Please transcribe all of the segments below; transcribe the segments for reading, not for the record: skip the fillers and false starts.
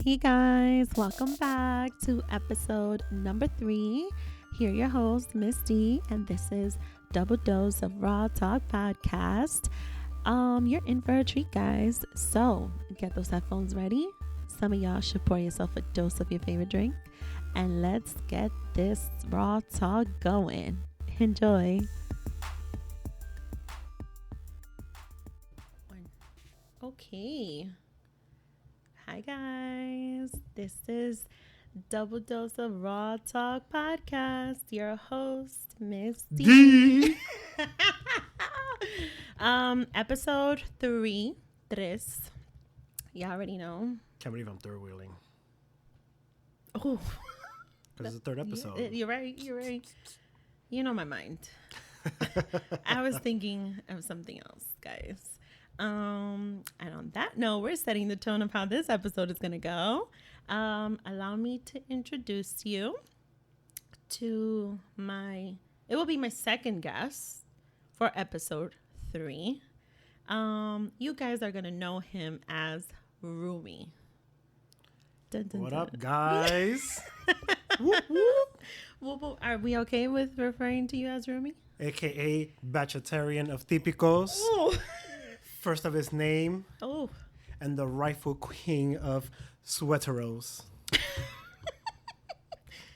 Hey guys, welcome back to episode number 3. Here your host, Miss D, and this is Double Dose of Raw Talk Podcast. You're in for a treat, guys. So get those headphones ready. Some of y'all should pour yourself a dose of your favorite drink, and let's get this raw talk going. Enjoy. Okay. Hi guys, this is Double Dose of Raw Talk Podcast. Your host, Miss D. Episode 3. You already know. Can't believe I'm third wheeling. Oh, Because it's the third episode. You're right. You know my mind. I was thinking of something else, guys. And on that note, we're setting the tone of how this episode is going to go. Allow me to introduce you to it will be my second guest for episode 3. You guys are going to know him as Roomie. Dun, dun, What dun. up, guys? Whoop, whoop. Are we okay with referring to you as Roomie? AKA Bachatarian of Típicos. Oh. First of his name. Oh. And the rightful king of Sweateros.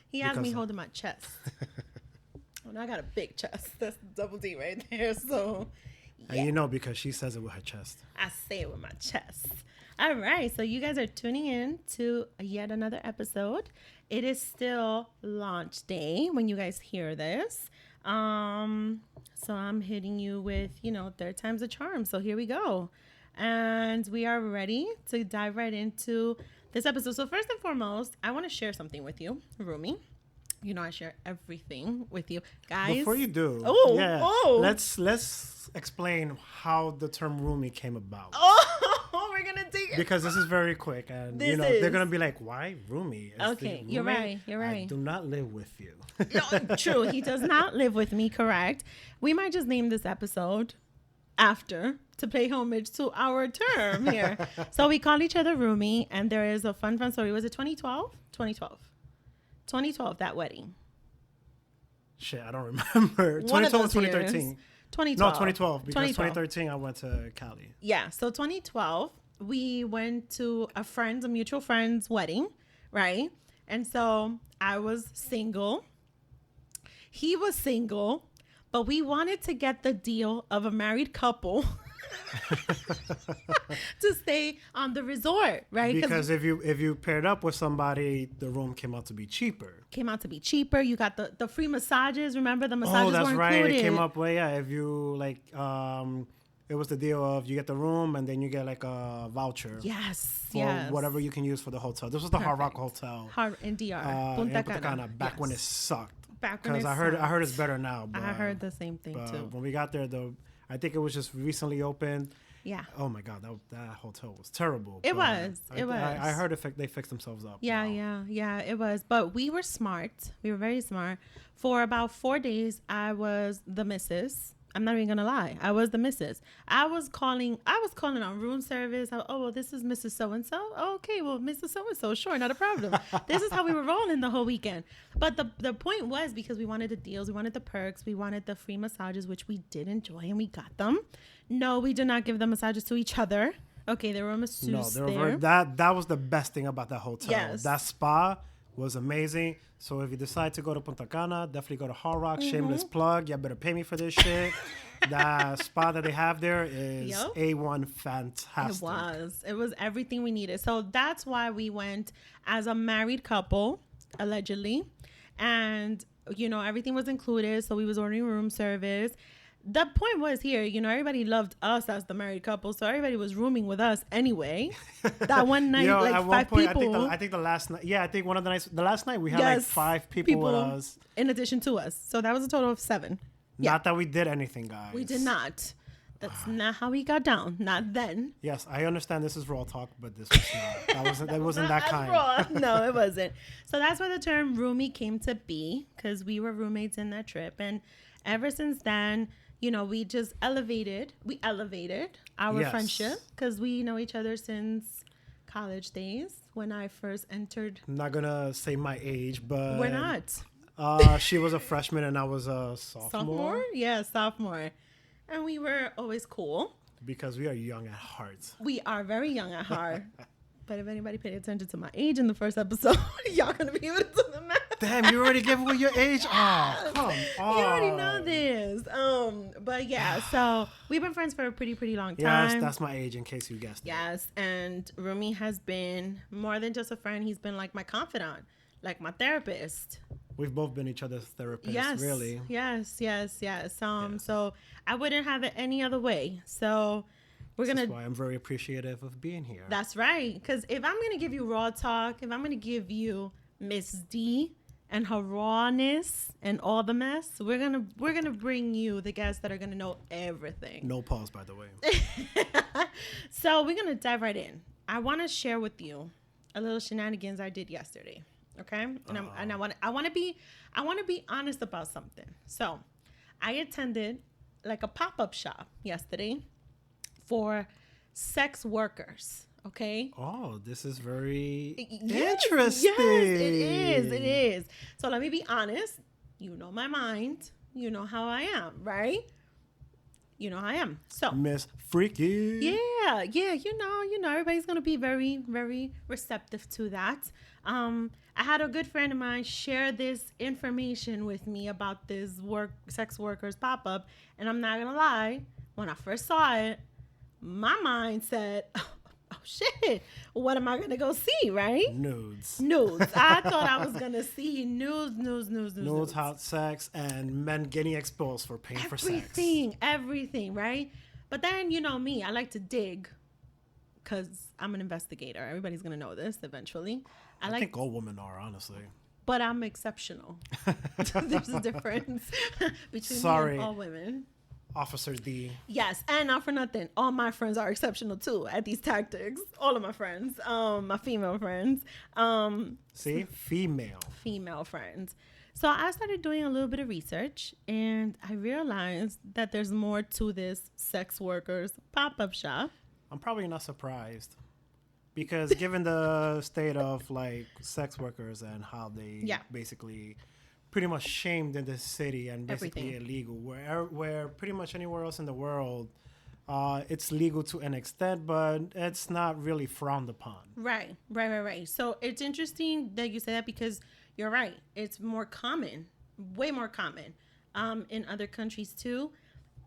He has me holding my chest. And I got a big chest. That's double D right there. So, yeah. And you know because she says it with her chest. I say it with my chest. All right. So you guys are tuning in to yet another episode. It is still launch day when you guys hear this. So I'm hitting you with, third time's a charm. So here we go. And we are ready to dive right into this episode. So first and foremost, I want to share something with you, Roomie. You know, I share everything with you guys. Before you do, let's explain how the term roomie came about. Oh, we're gonna dig it. Because this is very quick, and they're gonna be like, "Why roomie?" Okay, you're right. I do not live with you. No, true. He does not live with me. Correct. We might just name this episode after to pay homage to our term here. So we call each other Roomie, and there is a fun story. Was it 2012? 2012, that wedding. Shit, I don't remember. 2012 or 2013? 2012. No, 2012. Because 2013 I went to Cali. Yeah, so 2012, we went to a mutual friend's wedding, right? And so I was single. He was single, but we wanted to get the deal of a married couple to stay on the resort, right? Because if you paired up with somebody, the room came out to be cheaper. You got the free massages. Remember the massages were included. Oh, that's right. It came up if you it was the deal of you get the room and then you get like a voucher. Yes. For whatever you can use for the hotel. This was the Hard Rock Hotel. In DR. Punta Cana. Back when it sucked. Because I heard it's better now. But, I heard the same thing too. When we got there, I think it was just recently opened. Yeah. Oh my God, that hotel was terrible. It was. I heard they fixed themselves up. Yeah. It was. But we were smart. We were very smart. For about 4 days, I was the missus. I'm not even gonna lie. I was the missus. I was calling on room service. This is Mrs. So-and-so. Okay, well, Mrs. So-and-so, sure, not a problem. This is how we were rolling the whole weekend. But the point was because we wanted the deals, we wanted the perks, we wanted the free massages, which we did enjoy, and we got them. No, we did not give the massages to each other. Okay, there were a masseuse there. That was the best thing about that hotel. Yes. That spa was amazing. So if you decide to go to Punta Cana, definitely go to Hard Rock. Mm-hmm. Shameless plug. You better pay me for this shit. That spa that they have there is A1 fantastic. It was everything we needed. So that's why we went as a married couple, allegedly. And, everything was included. So we was ordering room service. The point was here, everybody loved us as the married couple, so everybody was rooming with us anyway. That one night, at 5 people. I think the last night, I think one of the nights, the last night we had 5 people with us. In addition to us. So that was a total of 7. Not that we did anything, guys. We did not. That's not how we got down. Not then. Yes, I understand this is raw talk, but this was not. That wasn't that kind. Raw. No, it wasn't. So that's where the term roomie came to be, because we were roommates in that trip. And ever since then, we just elevated our friendship, because we know each other since college days when I first entered. I'm not gonna say my age, but We're not. She was a freshman and I was a sophomore. Yeah, sophomore. And we were always cool. Because we are young at heart. We are very young at heart. But if anybody paid attention to my age in the first episode, y'all gonna be able to do the math. Damn, you already gave away your age? Oh, come on. You already know this. But yeah, so we've been friends for a pretty long time. Yes, that's my age in case you guessed it. Yes, and Roomie has been more than just a friend. He's been like my confidant, like my therapist. We've both been each other's therapists, Yes, really. Yes. So I wouldn't have it any other way. So That's why I'm very appreciative of being here. That's right. Because if I'm gonna give you raw talk, if I'm gonna give you Miss D and her rawness and all the mess, we're gonna bring you the guests that are gonna know everything. No pause, by the way. So we're gonna dive right in. I want to share with you a little shenanigans I did yesterday. Okay, and I want to be honest about something. So I attended like a pop-up shop yesterday for sex workers. Okay. Oh, this is very Yes, interesting. Yes, it is. So let me be honest. You know my mind. You know how I am, right? You know how I am. So Miss Freaky. yeah. You know, everybody's gonna be very, very receptive to that. I had a good friend of mine share this information with me about this sex workers pop up, and I'm not gonna lie. When I first saw it, my mind said, "Oh shit, what am I gonna go see?" Right? Nudes. I thought I was gonna see nudes, Hot sex, and men getting exposed for paying for sex. Everything, right? But then, you know me, I like to dig because I'm an investigator. Everybody's gonna know this eventually. I think all women are, honestly. But I'm exceptional. There's a difference between me and all women. Officer D. Yes, and not for nothing, all my friends are exceptional too at these tactics. All of my friends, my female friends. See, female friends. So I started doing a little bit of research, and I realized that there's more to this sex workers pop-up shop. I'm probably not surprised. Because given the state of like sex workers and how they basically pretty much shamed in this city and basically illegal, where pretty much anywhere else in the world, it's legal to an extent, but it's not really frowned upon. Right. So it's interesting that you say that because you're right. It's more common, way more common in other countries too.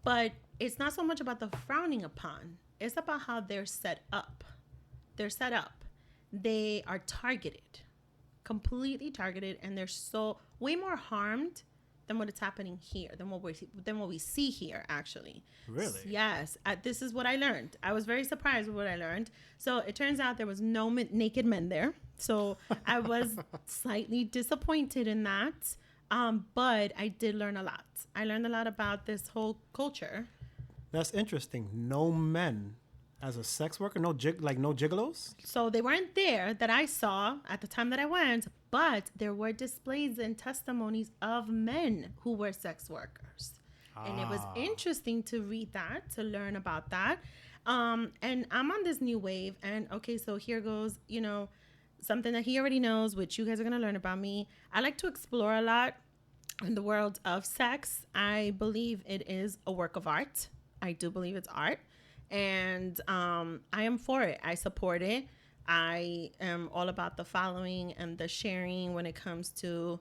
But it's not so much about the frowning upon. It's about how they're set up. They are targeted, completely targeted, and they're so way more harmed than what is happening here, than what we see here, actually. Really? Yes. This is what I learned. I was very surprised with what I learned. So it turns out there was no naked men there. So I was slightly disappointed in that. But I did learn a lot. I learned a lot about this whole culture. That's interesting. No men as a sex worker? No gigolos? So they weren't there that I saw at the time that I went, but there were displays and testimonies of men who were sex workers. And it was interesting to read that, to learn about that. And I'm on this new wave. And okay, so here goes, something that he already knows, which you guys are going to learn about me. I like to explore a lot in the world of sex. I believe it is a work of art. I do believe it's art. And I am for it. I support it. I am all about the following and the sharing when it comes to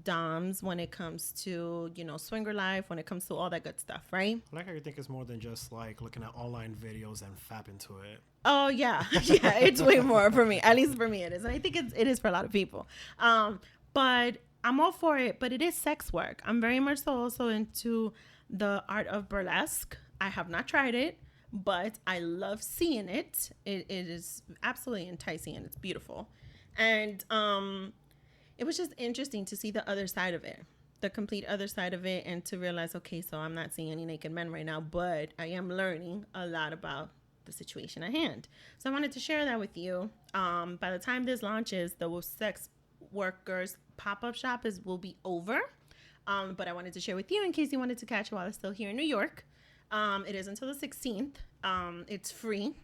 DOMs, when it comes to, swinger life, when it comes to all that good stuff, right? I like how you think it's more than just like looking at online videos and fapping to it. Oh, yeah. Yeah, it's way more for me. At least for me it is. And I think it is for a lot of people. But I'm all for it. But it is sex work. I'm very much so also into the art of burlesque. I have not tried it, but I love seeing it. It is absolutely enticing and it's beautiful. And it was just interesting to see the other side of it, the complete other side of it, and to realize, okay, so I'm not seeing any naked men right now, but I am learning a lot about the situation at hand. So I wanted to share that with you. By the time this launches, the sex workers pop-up shop will be over. But I wanted to share with you in case you wanted to catch it while it's still here in New York. It is until the 16th. It's free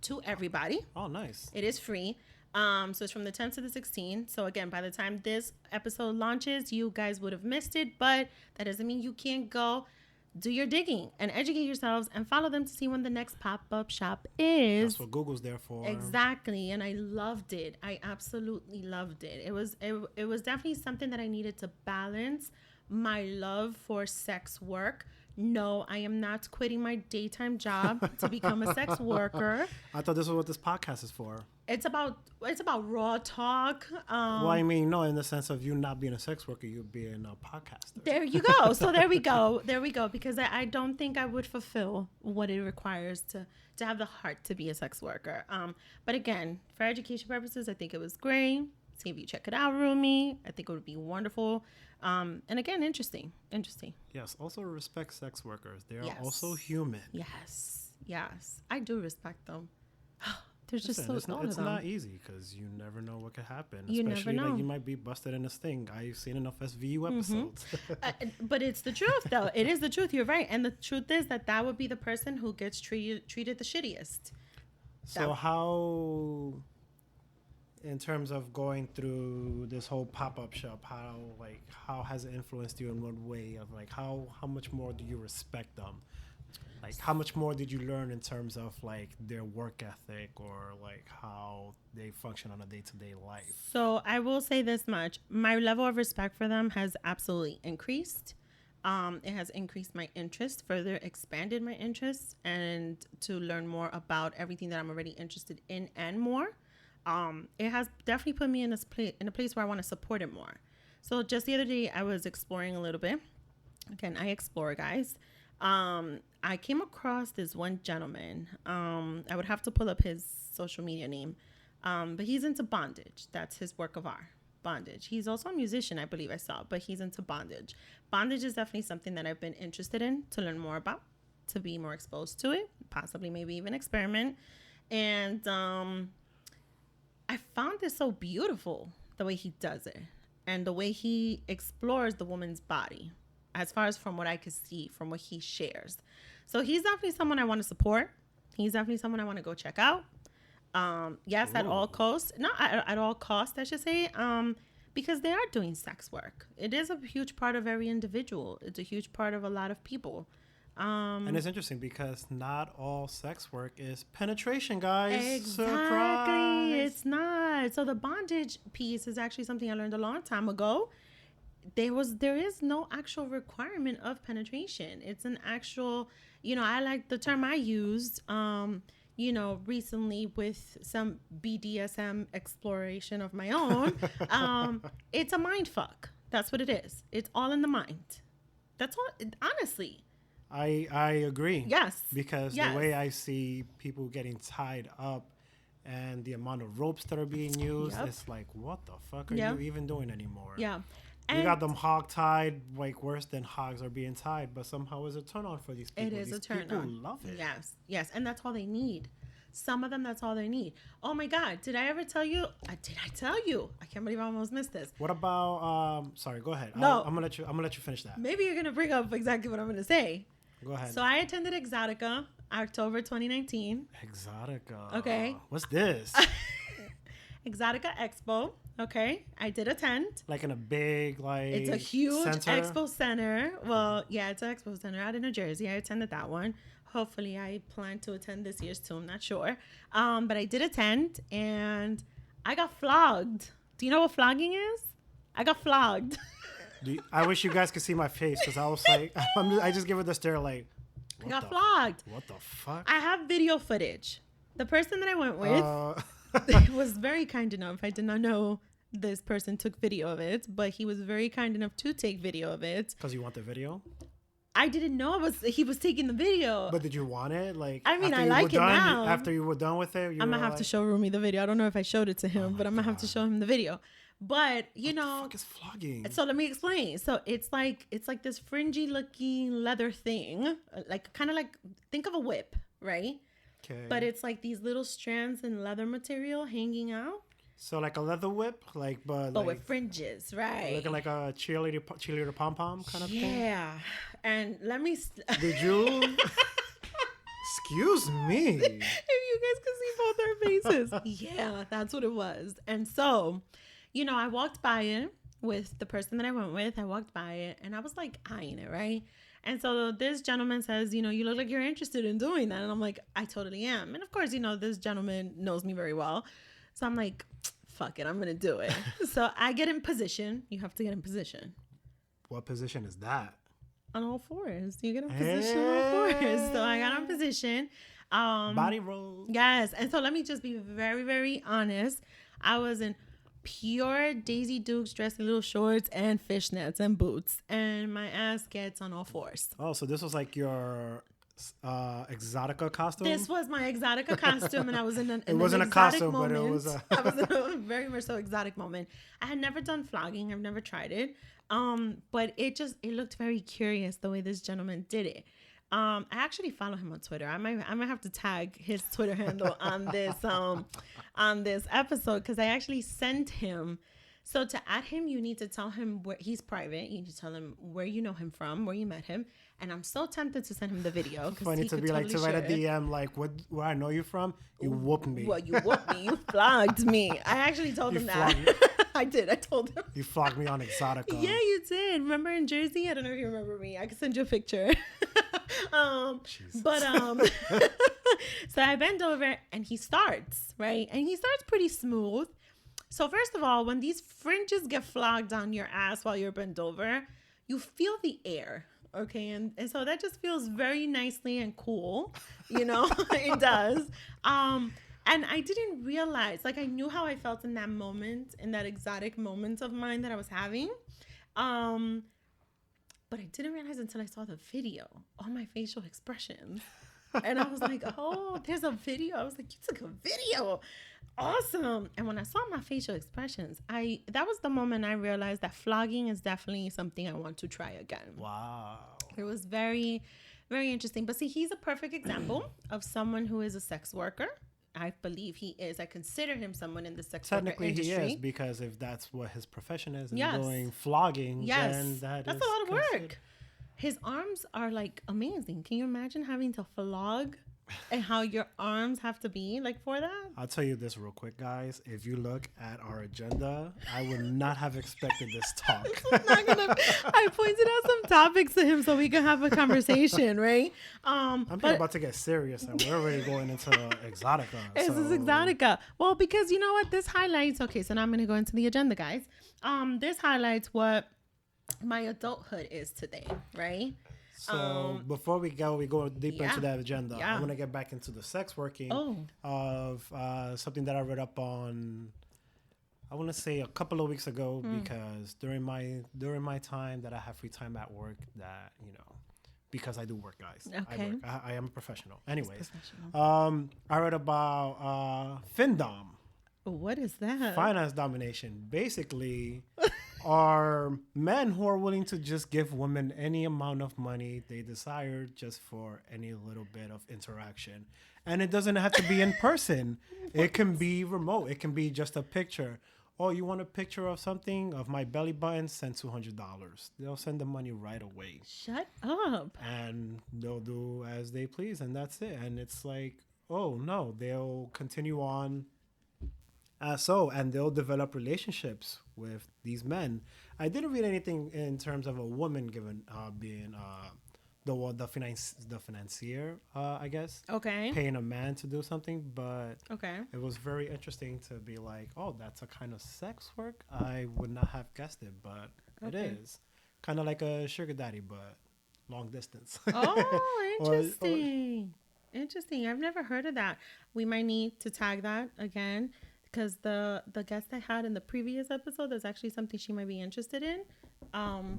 to everybody. Oh, nice. It is free. So it's from the 10th to the 16th. So again, by the time this episode launches, you guys would have missed it, but that doesn't mean you can't go do your digging and educate yourselves and follow them to see when the next pop-up shop is. That's what Google's there for. Exactly. And I loved it. I absolutely loved it. It was definitely something that I needed to balance my love for sex work. No, I am not quitting my daytime job to become a sex worker. I thought this was what this podcast is for. It's about raw talk. Well, I mean, no, in the sense of you not being a sex worker, you being a podcaster. There you go. So there we go. There we go. Because I don't think I would fulfill what it requires to have the heart to be a sex worker. But again, for education purposes, I think it was great. See if you check it out, Roomie. I think it would be wonderful. And again, interesting. Yes. Also respect sex workers. They are Yes. also human. Yes. I do respect them. There's Listen, just so it's not easy because you never know what could happen. You Especially never know. Like you might be busted in a sting. I've seen enough SVU episodes. But it's the truth, though. It is the truth. You're right. And the truth is that would be the person who gets treated the shittiest. So how, in terms of going through this whole pop-up shop, how has it influenced you in one way of like how much more do you respect them? Like how much more did you learn in terms of like their work ethic or like how they function on a day-to-day life? So I will say this much. My level of respect for them has absolutely increased. It has increased my interest, further expanded my interest, and to learn more about everything that I'm already interested in and more. It has definitely put me in a place where I want to support it more. So just the other day, I was exploring a little bit. Again, I explore, guys. I came across this one gentleman. I would have to pull up his social media name. But he's into bondage. That's his work of art. Bondage. He's also a musician, I believe I saw, but he's into bondage. Bondage is definitely something that I've been interested in to learn more about, to be more exposed to it, possibly maybe even experiment. And I found this so beautiful, the way he does it and the way he explores the woman's body, as far as from what I could see, from what he shares. So he's definitely someone I want to support. He's definitely someone I want to go check out. Yes, at all costs. Not at all costs, I should say. Because they are doing sex work. It is a huge part of every individual. It's a huge part of a lot of people. And it's interesting because not all sex work is penetration, guys. Exactly. Surprise. It's not. So the bondage piece is actually something I learned a long time ago. There is no actual requirement of penetration. It's an actual, I like the term I used, recently with some BDSM exploration of my own. It's a mind fuck. That's what it is. It's all in the mind. That's all, honestly. I agree. Yes. Because the way I see people getting tied up and the amount of ropes that are being used, it's like, what the fuck are you even doing anymore? Yeah. You got them hog tied, like worse than hogs are being tied, but somehow it's a turn on for these people. It is these a turn people on. Love it. Yes. And that's all they need. Some of them, that's all they need. Oh my God. Did I ever tell you? Did I tell you? I can't believe I almost missed this. What about, sorry, go ahead. No. I'm gonna let you finish that. Maybe you're going to bring up exactly what I'm going to say. Go ahead. So I attended Exotica, October 2019. Exotica. Okay. What's this? Exotica Expo. Okay. I did attend. Like in a big, like, it's a huge center? expo center. Well, yeah, it's an expo center out in New Jersey. I attended that one. Hopefully I plan to attend this year's too. I'm not sure. But I did attend and I got flogged. Do you know what flogging is? I got flogged. I wish you guys could see my face because I was like, I just give it the stare like, I got flogged. What the fuck? I have video footage. The person that I went with was very kind enough. I did not know this person took video of it, but he was very kind enough to take video of it. Because you want the video? I didn't know he was taking the video. But did you want it? Like, I mean, I like it now. After you were done with it, I'm gonna have to show Roomie the video. I don't know if I showed it to him, but I'm gonna have to show him the video. But what the fuck is flogging? So let me explain. So it's like this fringy looking leather thing, like kind of like, think of a whip, right? Okay. But it's like these little strands in leather material hanging out. So like a leather whip, but like, with fringes, right? Looking like a cheerleader pom pom kind of thing. Yeah. And let me. Did you? Excuse me. If you guys could see missus. Yeah, that's what it was. And so, I walked by it with the person that I went with. I walked by it and I was like eyeing it, right? And so this gentleman says, you look like you're interested in doing that. And I'm like, I totally am. And of course, this gentleman knows me very well. So I'm like, fuck it, I'm going to do it. So I get in position. You have to get in position. What position is that? On all fours. You get in position on all fours. So I got in position. Body roll. Yes. And so let me just be very, very honest. I was in pure Daisy Dukes dressed in little shorts and fishnets and boots. And my ass gets on all fours. Oh, so this was like your exotica costume? This was my exotica costume, and I was in an It wasn't a costume, moment. but it was a... I was in a very much so exotic moment. I had never done flogging. I've never tried it. But it looked very curious the way this gentleman did it. I actually follow him on Twitter. I might have to tag his Twitter handle on this episode, because I actually sent him. So to add him, you need to tell him where he's private. You need to tell him where you know him from, where you met him. And I'm so tempted to send him the video. Funny to be totally to write a DM like, where I know you from? You whooped me. Well, you whooped me. You flogged me. I actually told him that. I did. I told him. You flogged me on Exotica. Yeah, you did. Remember in Jersey? I don't know if you remember me. I can send you a picture. But so I bend over and he starts, right? And he starts pretty smooth. So first of all, when these fringes get flogged on your ass while you're bent over, you feel the air. Okay, and so that just feels very nicely and cool, it does. And I didn't realize, like, I knew how I felt in that moment, in that exotic moment of mine that I was having. But I didn't realize until I saw the video, all my facial expressions. And I was like, oh, there's a video. I was like, you took a video. Awesome. And when I saw my facial expressions, that was the moment I realized that flogging is definitely something I want to try again. Wow. It was very, very interesting. But see, he's a perfect example of someone who is a sex worker. I believe he is. I consider him someone in the sex worker industry. Technically, he is, because if that's what his profession is, and doing flogging, then that's a lot of work. His arms are like amazing. Can you imagine having to flog and how your arms have to be like for that? I'll tell you this real quick, guys. If you look at our agenda, I would not have expected this talk. I pointed out some topics to him so we can have a conversation, right? I'm about to get serious, and we're already going into Exotica. This is Exotica. Well, because you know what? This highlights... Okay, so now I'm going to go into the agenda, guys. This highlights what my adulthood is today, right? So before we go deeper into that agenda, I want to get back into the sex working of something that I read up on, I want to say a couple of weeks ago, because during my time that I have free time at work, that, because I do work, guys. Okay. I am a professional. Anyways, I read about FinDom. What is that? Finance domination. Basically, are men who are willing to just give women any amount of money they desire just for any little bit of interaction. And it doesn't have to be in person. It can be remote. It can be just a picture. Oh, you want a picture of something? Of my belly button? Send $200. They'll send the money right away. Shut up. And they'll do as they please, and that's it. And it's like, oh, no. They'll continue on and they'll develop relationships with these men. I didn't read anything in terms of a woman being the financier, I guess. Okay. Paying a man to do something, but it was very interesting to be like, oh, that's a kind of sex work. I would not have guessed it, but it is kind of like a sugar daddy, but long distance. Oh, interesting. Interesting. I've never heard of that. We might need to tag that again, because the guest I had in the previous episode, there's actually something she might be interested in.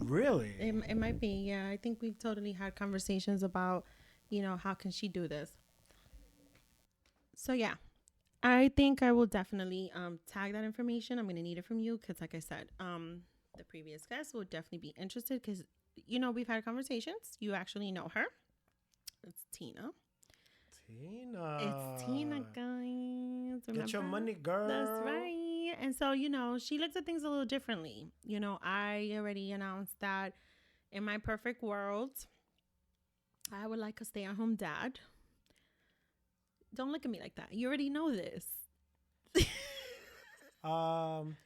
Really? It might be, yeah. I think we've totally had conversations about, how can she do this? So, yeah. I think I will definitely tag that information. I'm going to need it from you because, like I said, the previous guest will definitely be interested because, we've had conversations. You actually know her. It's Tina. It's Tina, guys. Remember? Get your money, girl. That's right. And so, she looks at things a little differently. I already announced that in my perfect world, I would like a stay-at-home dad. Don't look at me like that. You already know this.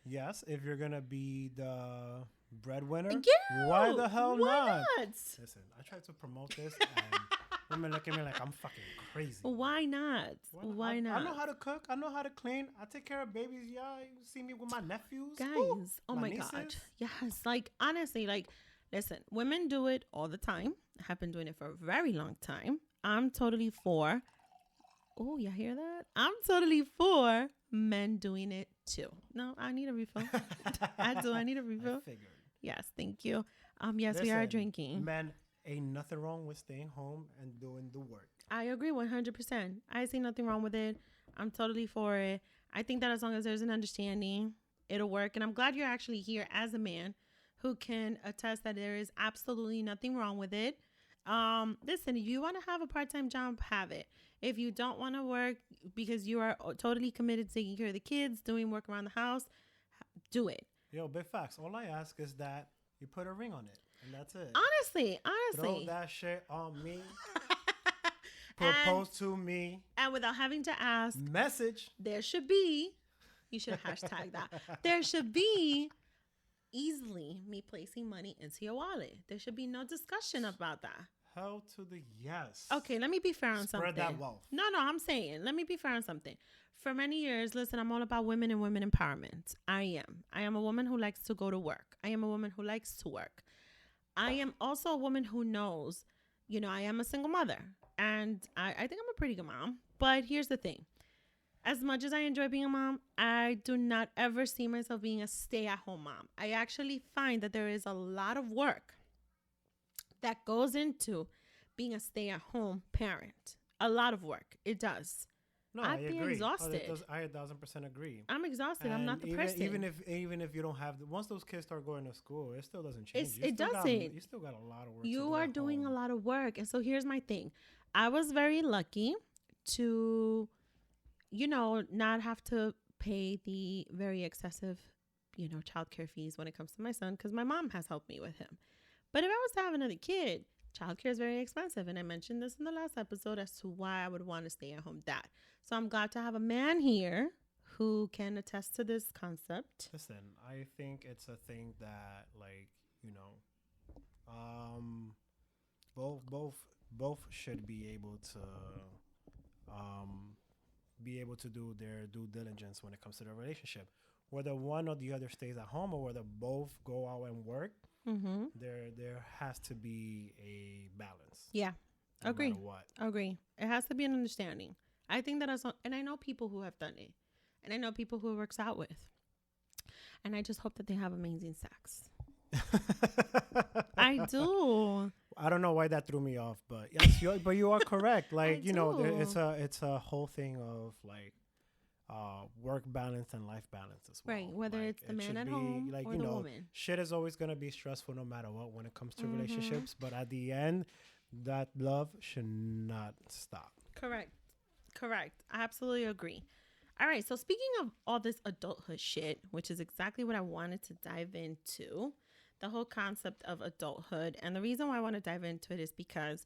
Yes, if you're gonna be the breadwinner, Yeah. why the hell Why not? Listen, I tried to promote this, and women look at me like I'm fucking crazy. Why not? Why not? I know how to cook. I know how to clean. I take care of babies. Yeah, you see me with my nephews, Guys. Ooh, Oh my nieces. God. Yes. Like, honestly, like, listen, women do it all the time. I have been doing it for a very long time. I'm totally for. Oh, you hear that? I'm totally for men doing it too. No, I need a refill. I do. I need a refill. I figured. Yes, thank you. Yes, Listen, we are drinking. Men, ain't nothing wrong with staying home and doing the work. I agree 100%. I see nothing wrong with it. I'm totally for it. I think that as long as there's an understanding, it'll work. And I'm glad you're actually here as a man who can attest that there is absolutely nothing wrong with it. Listen, if you want to have a part-time job, have it. If you don't want to work because you are totally committed to taking care of the kids, doing work around the house, do it. Yo, big facts. All I ask is that you put a ring on it, and that's it. Honestly. Throw that shit on me. Propose to me. And without having to ask. Message. There should be. You should hashtag that. There should be easily me placing money into your wallet. There should be no discussion about that. Hell to the yes. Okay, let me be fair on something. Spread that wealth. No, I'm saying, let me be fair on something. For many years, listen, I'm all about women and women empowerment. I am a woman who likes to go to work. I am a woman who likes to work. I am also a woman who knows, I am a single mother. And I think I'm a pretty good mom. But here's the thing. As much as I enjoy being a mom, I do not ever see myself being a stay-at-home mom. I actually find that there is a lot of work that goes into being a stay-at-home parent. A lot of work. It does. No, I'd I be agree. exhausted. I 1,000% agree. I'm exhausted. And I'm not the person. Even if you don't have once those kids start going to school, it still doesn't change. It doesn't. You still got a lot of work. You are doing a lot of work, and so here's my thing. I was very lucky to, not have to pay the very excessive, childcare fees when it comes to my son because my mom has helped me with him. But if I was to have another kid, childcare is very expensive. And I mentioned this in the last episode as to why I would want to stay at home dad. So I'm glad to have a man here who can attest to this concept. Listen, I think it's a thing that, both should be able to do their due diligence when it comes to their relationship. Whether one or the other stays at home or whether both go out and work, there has to be a balance. Yeah, no agree. matter what. Agree. It has to be an understanding. I think that and I know people who have done it, and I know people who it works out with, and I just hope that they have amazing sex. I do. I don't know why that threw me off, but yes, you are correct. Like it's a whole thing of like work balance and life balance as well. Right, whether like, it's the man at home or the woman. Shit is always gonna be stressful no matter what when it comes to relationships. But at the end, that love should not stop. Correct. I absolutely agree. All right, so speaking of all this adulthood shit, which is exactly what I wanted to dive into, the whole concept of adulthood. And the reason why I want to dive into it is because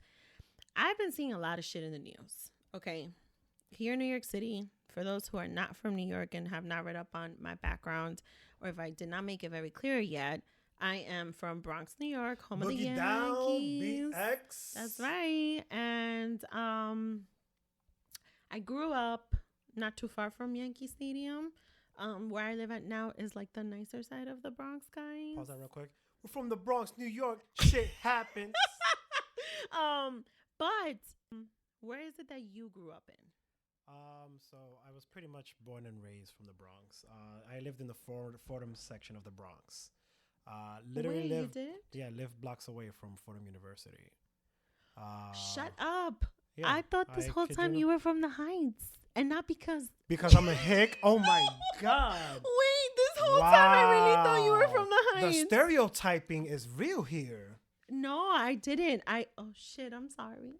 I've been seeing a lot of shit in the news. Okay. Here in New York City, for those who are not from New York and have not read up on my background, or if I did not make it very clear yet, I am from Bronx, New York, home of the Yankees. Down, BX. That's right. And I grew up not too far from Yankee Stadium. Where I live at now is like the nicer side of the Bronx, guys. Pause that real quick. We're from the Bronx, New York. Shit happens. But where is it that you grew up in? So I was pretty much born and raised from the Bronx. I lived in the Fordham section of the Bronx. Literally you did? Yeah, lived blocks away from Fordham University. Shut up. Yeah, I thought this whole time you were from the Heights. And not because I'm a hick. Oh my God. Wait, this whole time I really thought you were from the Heights. The stereotyping is real here. No, I didn't. Oh shit, I'm sorry.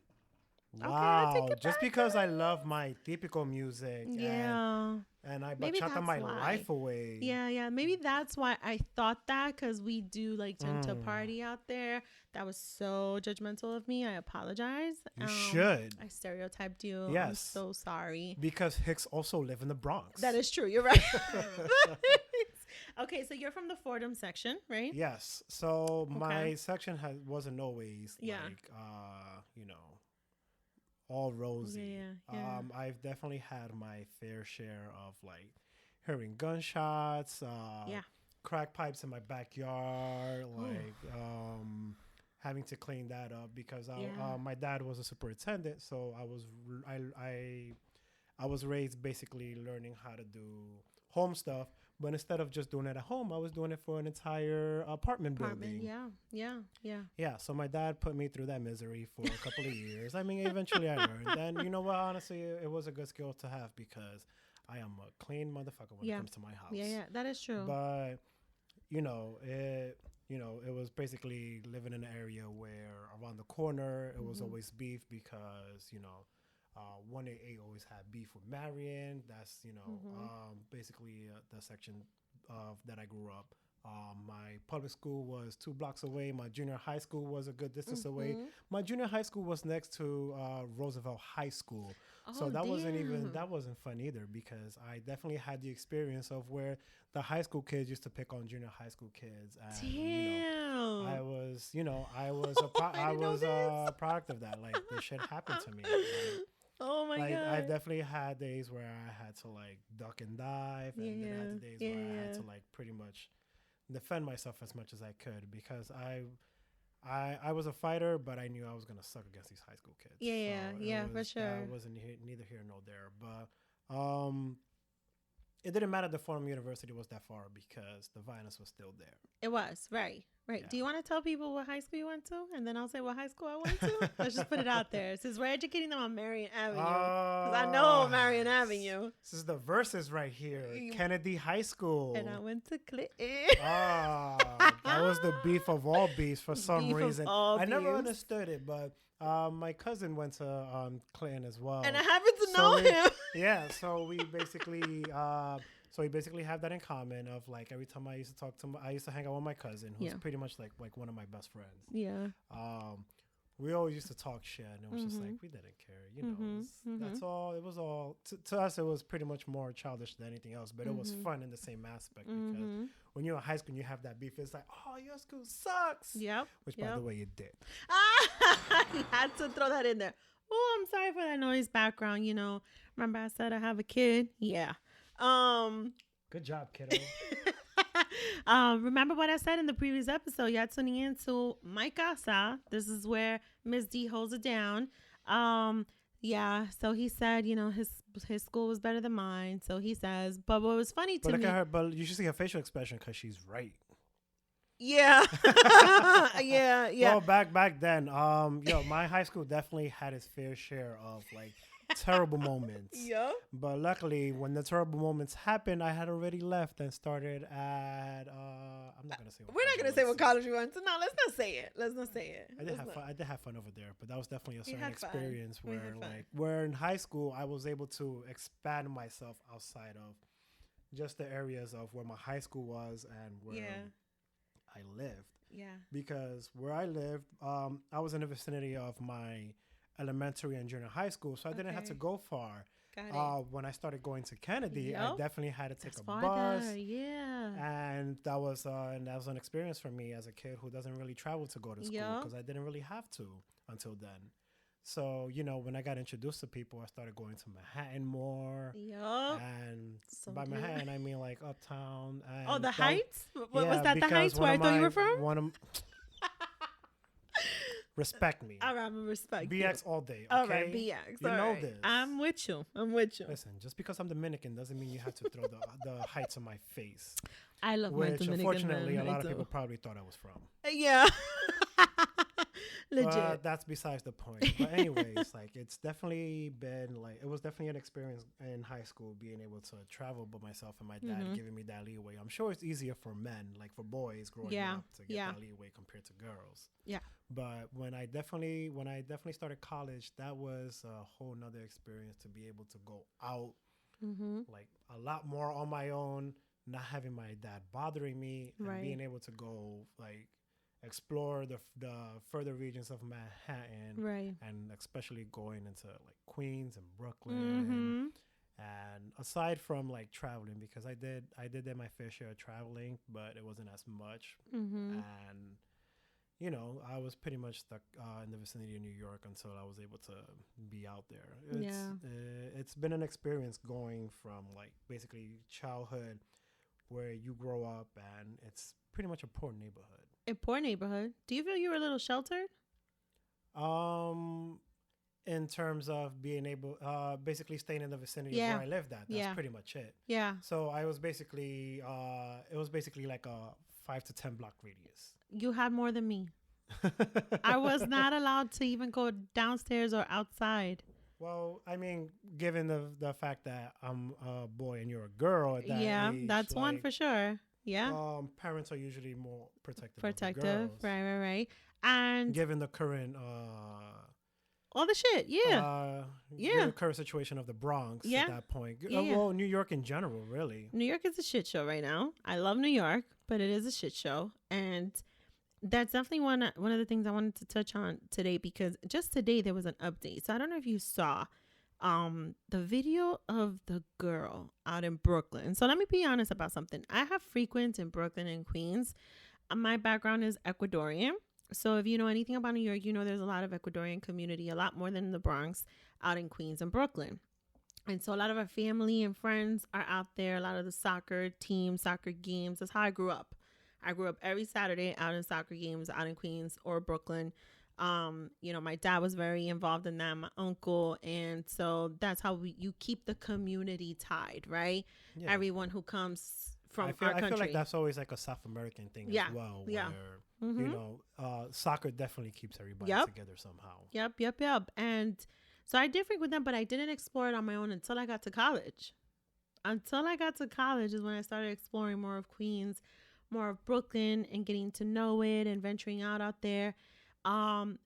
Okay, I take Wow. it Just back. because I love my typical music Yeah. and I Maybe bachata that's my why. life away. Yeah, yeah. Maybe that's why I thought that because we do like tend to Mm, party out there. That was so judgmental of me. I apologize. you should. I stereotyped you. I'm Yes. so sorry. Because Hicks also live in the That Bronx. is true. You're right. Okay, so you're from the Fordham section, right? Yes. So Okay. my section wasn't always Yeah. like all Yeah, rosy. yeah, yeah. I've definitely had my fair share of like hearing gunshots, Yeah. crack pipes in my backyard, Ooh. like having to clean that up because Yeah. my dad was a superintendent, so I was raised basically learning how to do home stuff. But instead of just doing it at home, I was doing it for an entire apartment building. Yeah. Yeah. Yeah. Yeah, so my dad put me through that misery for a couple of years. I mean, eventually I learned. And you know what? Honestly, it was a good skill to have because I am a clean motherfucker when it Yeah. comes to my house. Yeah. Yeah. That is true. But it was basically living in an area where around the corner it was always beef because 188 always had beef with Marion. That's basically the section of that I grew up. My public school was 2 blocks away. My junior high school was a good distance away. My junior high school was next to Roosevelt High School. So Oh, that damn. wasn't fun either because I definitely had the experience of where the high school kids used to pick on junior high school kids, and Damn. I didn't know was this. a product of that. Like this shit happened to me. Like, Oh my like god. I've definitely had days where I had to like duck and dive, and then I had the days where I had to like pretty much defend myself as much as I could because I was a fighter, but I knew I was gonna suck against these high school kids. Yeah, for sure. That wasn't neither here nor there. But it didn't matter the Fordham University was that far because the violence was still there. It was, right. Right. Yeah. Do you want to tell people what high school you went to? And then I'll say what high school I went to? Let's just put it out there. Since we're educating them on Marion Avenue. Because I know Marion Avenue. This is the verses right here. Kennedy High School. And I went to Clinton. That was the beef of all beefs for some Beef of reason. all I never beefs. understood it, but my cousin went to Clinton as well. And I happen to So know we- him. Yeah, so we basically have that in common of like every time I used to I used to hang out with my cousin who's Yeah. pretty much like one of my best friends. Yeah. We always used to talk shit and it was just like we didn't care, that's all it was all to us. It was pretty much more childish than anything else, but it was fun in the same aspect because when you're in high school and you have that beef, it's like, oh, your school sucks. Yep. Which by the way it did. You had to throw that in there. Oh, I'm sorry for that noise background. Remember I said I have a kid? Yeah. Good job, kiddo. Remember what I said in the previous episode? Y'all tuning in to My Casa. This is where Miss D holds it down. Yeah. So he said, his school was better than mine. So he says, but what was funny to But look me. at her. But you should see her facial expression because she's right. Yeah. Yeah. Well, back then, my high school definitely had its fair share of like terrible moments. Yeah. But luckily, when the terrible moments happened, I had already left and started at. I'm not gonna say. We're not gonna say what college we went to. No, let's not say it. I did have fun. I did have fun over there, but that was definitely a certain had fun. experience We where, had fun. where in high school I was able to expand myself outside of just the areas of where my high school was and where I lived. Yeah. Because where I lived, I was in the vicinity of my elementary and junior high school, so I didn't have to go far. Got it. When I started going to Kennedy, I Yup. definitely had to take That's a farther. bus. Yeah. And that was an experience for me as a kid who doesn't really travel to go to school Yeah. because I didn't really have to until then. So, when I got introduced to people, I started going to Manhattan more. Yup. And So by did Manhattan, I mean like Uptown. And Oh, the that- Heights? What yeah, was that? The because Heights where I thought you were from? Respect me. All right, I'm gonna respect BX all day. Okay? All right, BX. You all know right. this. I'm with you. Listen, just because I'm Dominican doesn't mean you have to throw the Heights on my face. I love my Which, Dominican unfortunately, man. a lot I of do. people probably thought I was from. Yeah. Legit. That's besides the point. But anyways, like it's definitely been like it was definitely an experience in high school being able to travel by myself and my dad giving me that leeway. I'm sure it's easier for men, like for boys growing up, to get that leeway compared to girls. Yeah. But when I definitely started college, that was a whole nother experience to be able to go out like a lot more on my own, not having my dad bothering me, and being able to go like explore the further regions of Manhattan, and especially going into like Queens and Brooklyn. And aside from like traveling, because I did my fair share of traveling, but it wasn't as much. And you know, I was pretty much stuck in the vicinity of New York until I was able to be out there. It's been an experience going from like basically childhood, where you grow up and it's pretty much a poor neighborhood. A poor neighborhood. Do you feel you were a little sheltered? In terms of being able, basically staying in the vicinity of where I lived at. That's pretty much it. Yeah. So I was basically, it was basically like a 5 to 10 block radius. You had more than me. I was not allowed to even go downstairs or outside. Well, I mean, given the fact that I'm a boy and you're a girl at that age, that's like, one for sure. Yeah. Parents are usually more protective. Right. And given the current all the shit, the current situation of the Bronx at that point. Well, New York in general, really. New York is a shit show right now. I love New York, but it is a shit show, and that's definitely one of the things I wanted to touch on today, because just today there was an update. So I don't know if you saw the video of the girl out in Brooklyn. So let me be honest about something. I have frequent in Brooklyn and Queens. My background is Ecuadorian. So if you know anything about New York, you know there's a lot of Ecuadorian community, a lot more than the Bronx, out in Queens and Brooklyn. And so a lot of our family and friends are out there. A lot of the soccer teams, soccer games. That's how I grew up. I grew up every Saturday out in soccer games out in Queens or Brooklyn. You know, my dad was very involved in that, my uncle. And so that's how you keep the community tied, right? Yeah. Everyone who comes from our country. I feel like that's always like a South American thing as well. Where, you know, soccer definitely keeps everybody together somehow. Yep. And so I did frequent them, but I didn't explore it on my own until I got to college. Until I got to college is when I started exploring more of Queens, more of Brooklyn, and getting to know it and venturing out there.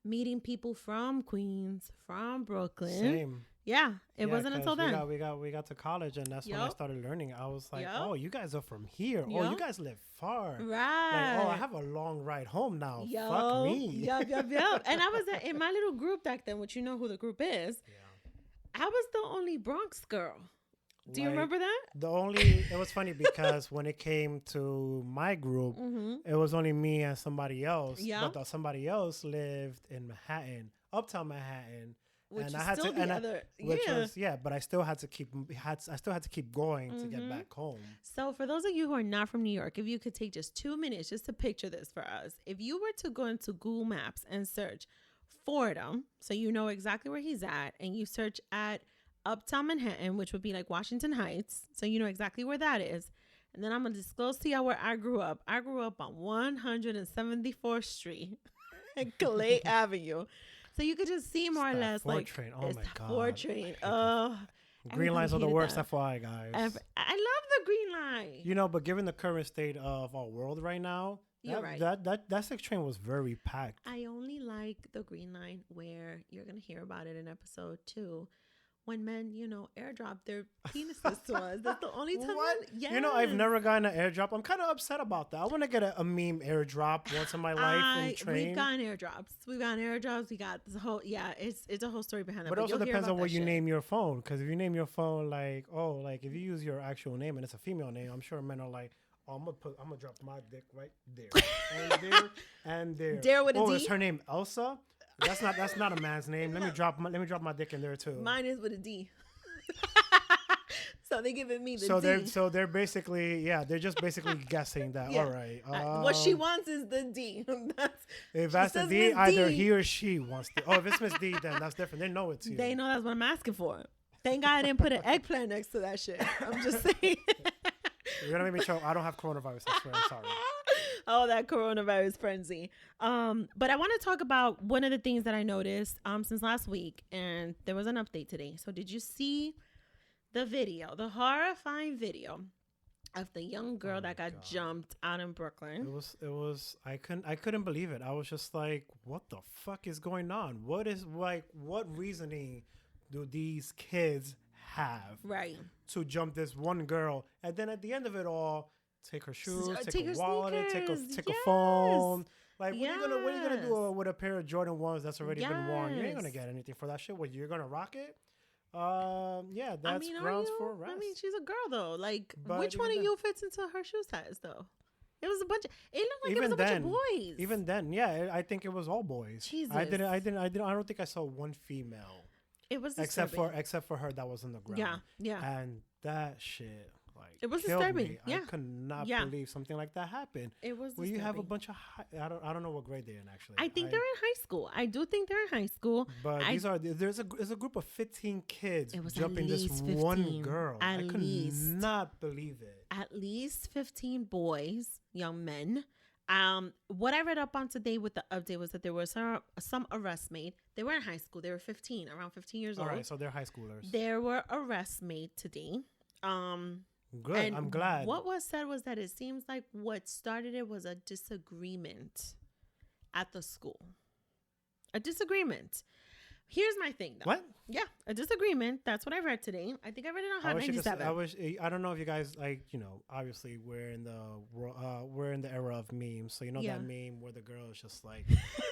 Meeting people from Queens, from Brooklyn. Same. Yeah, it wasn't until then. We got to college, and that's when I started learning. I was like, oh, you guys are from here. Oh, you guys live far. Right. Like, oh, I have a long ride home now. Fuck me. Yep. And I was in my little group back then, which you know who the group is. Yeah. I was the only Bronx girl. Do you remember that? It was funny because when it came to my group, it was only me and somebody else. Yeah. But somebody else lived in Manhattan, Uptown Manhattan. Which and is I had still to, the other, but I still had to keep going to get back home. So for those of you who are not from New York, if you could take just 2 minutes just to picture this for us. If you were to go into Google Maps and search Fordham, so you know exactly where he's at, and you search at Uptown Manhattan, which would be like Washington Heights, so you know exactly where that is. And then I'm going to disclose to y'all where I grew up. I grew up on 174th Street and Clay Avenue. So you could just see more or less like train. Oh my God. 4 train. Green lines are the worst, FYI, guys. I love the green line. You know, but given the current state of our world right now, that 6 train was very packed. I only like the green line where you're going to hear about it in episode 2. When men, you know, airdrop their penises to us. That's the only time. Yes. You know, I've never gotten an airdrop. I'm kind of upset about that. I want to get a meme airdrop once in my life in train. We've gotten airdrops. We got this whole, it's a whole story behind that. But it also depends on what you name your phone. Because if you name your phone like, if you use your actual name and it's a female name, I'm sure men are like, I'm gonna drop my dick right there. and there. Dare with a D? Is her name Elsa? That's not a man's name. Let me drop my dick in there too. Mine is with a D. So they giving me the D. So they're basically they're just basically guessing that. All right. What she wants is the D. If that's the D, either he or she wants the. Oh, if it's Miss D, then that's different. They know it's you. They know that's what I'm asking for. Thank God I didn't put an eggplant next to that shit. I'm just saying. You're gonna make me choke. I don't have coronavirus. I swear. I'm sorry. Oh, that coronavirus frenzy. But I want to talk about one of the things that I noticed since last week, and there was an update today. So did you see the video, the horrifying video of the young girl that got jumped out in Brooklyn? It was I couldn't believe it. I was just like, what the fuck is going on? What reasoning do these kids have to jump this one girl, and then at the end of it all, take her shoes, take her wallet, take a phone. Like, what are you gonna do with a pair of Jordan 1s that's already been worn? You ain't gonna get anything for that shit. What, you're gonna rock it? That's grounds for arrest. I mean, she's a girl though. Like, which one of you fits into her shoe size though? It was a bunch of. It looked like it was a bunch of boys. Even then, yeah, I think it was all boys. Jesus. I don't think I saw one female. It was disturbing. except for her that was on the ground. Yeah. And that shit, like, it was killed disturbing. me. Yeah. I could not believe something like that happened. It was where disturbing. you have a bunch of I don't know what grade they're in actually. I think they're in high school. I do think they're in high school. But there's a group of 15 kids jumping this 15, one girl. I could not believe it. At least 15 boys, young men. What I read up on today with the update was that there were some arrests made. They were in high school. They were 15, around 15 years old. All right, so they're high schoolers. There were arrests made today. Good. And I'm glad. What was said was that it seems like what started it was a disagreement at the school. A disagreement. Here's my thing, though. What? Yeah, a disagreement. That's what I read today. I think I read it on Hot 97. I don't know if you guys, like, you know, obviously we're in the era of memes. So you know that meme where the girl is just like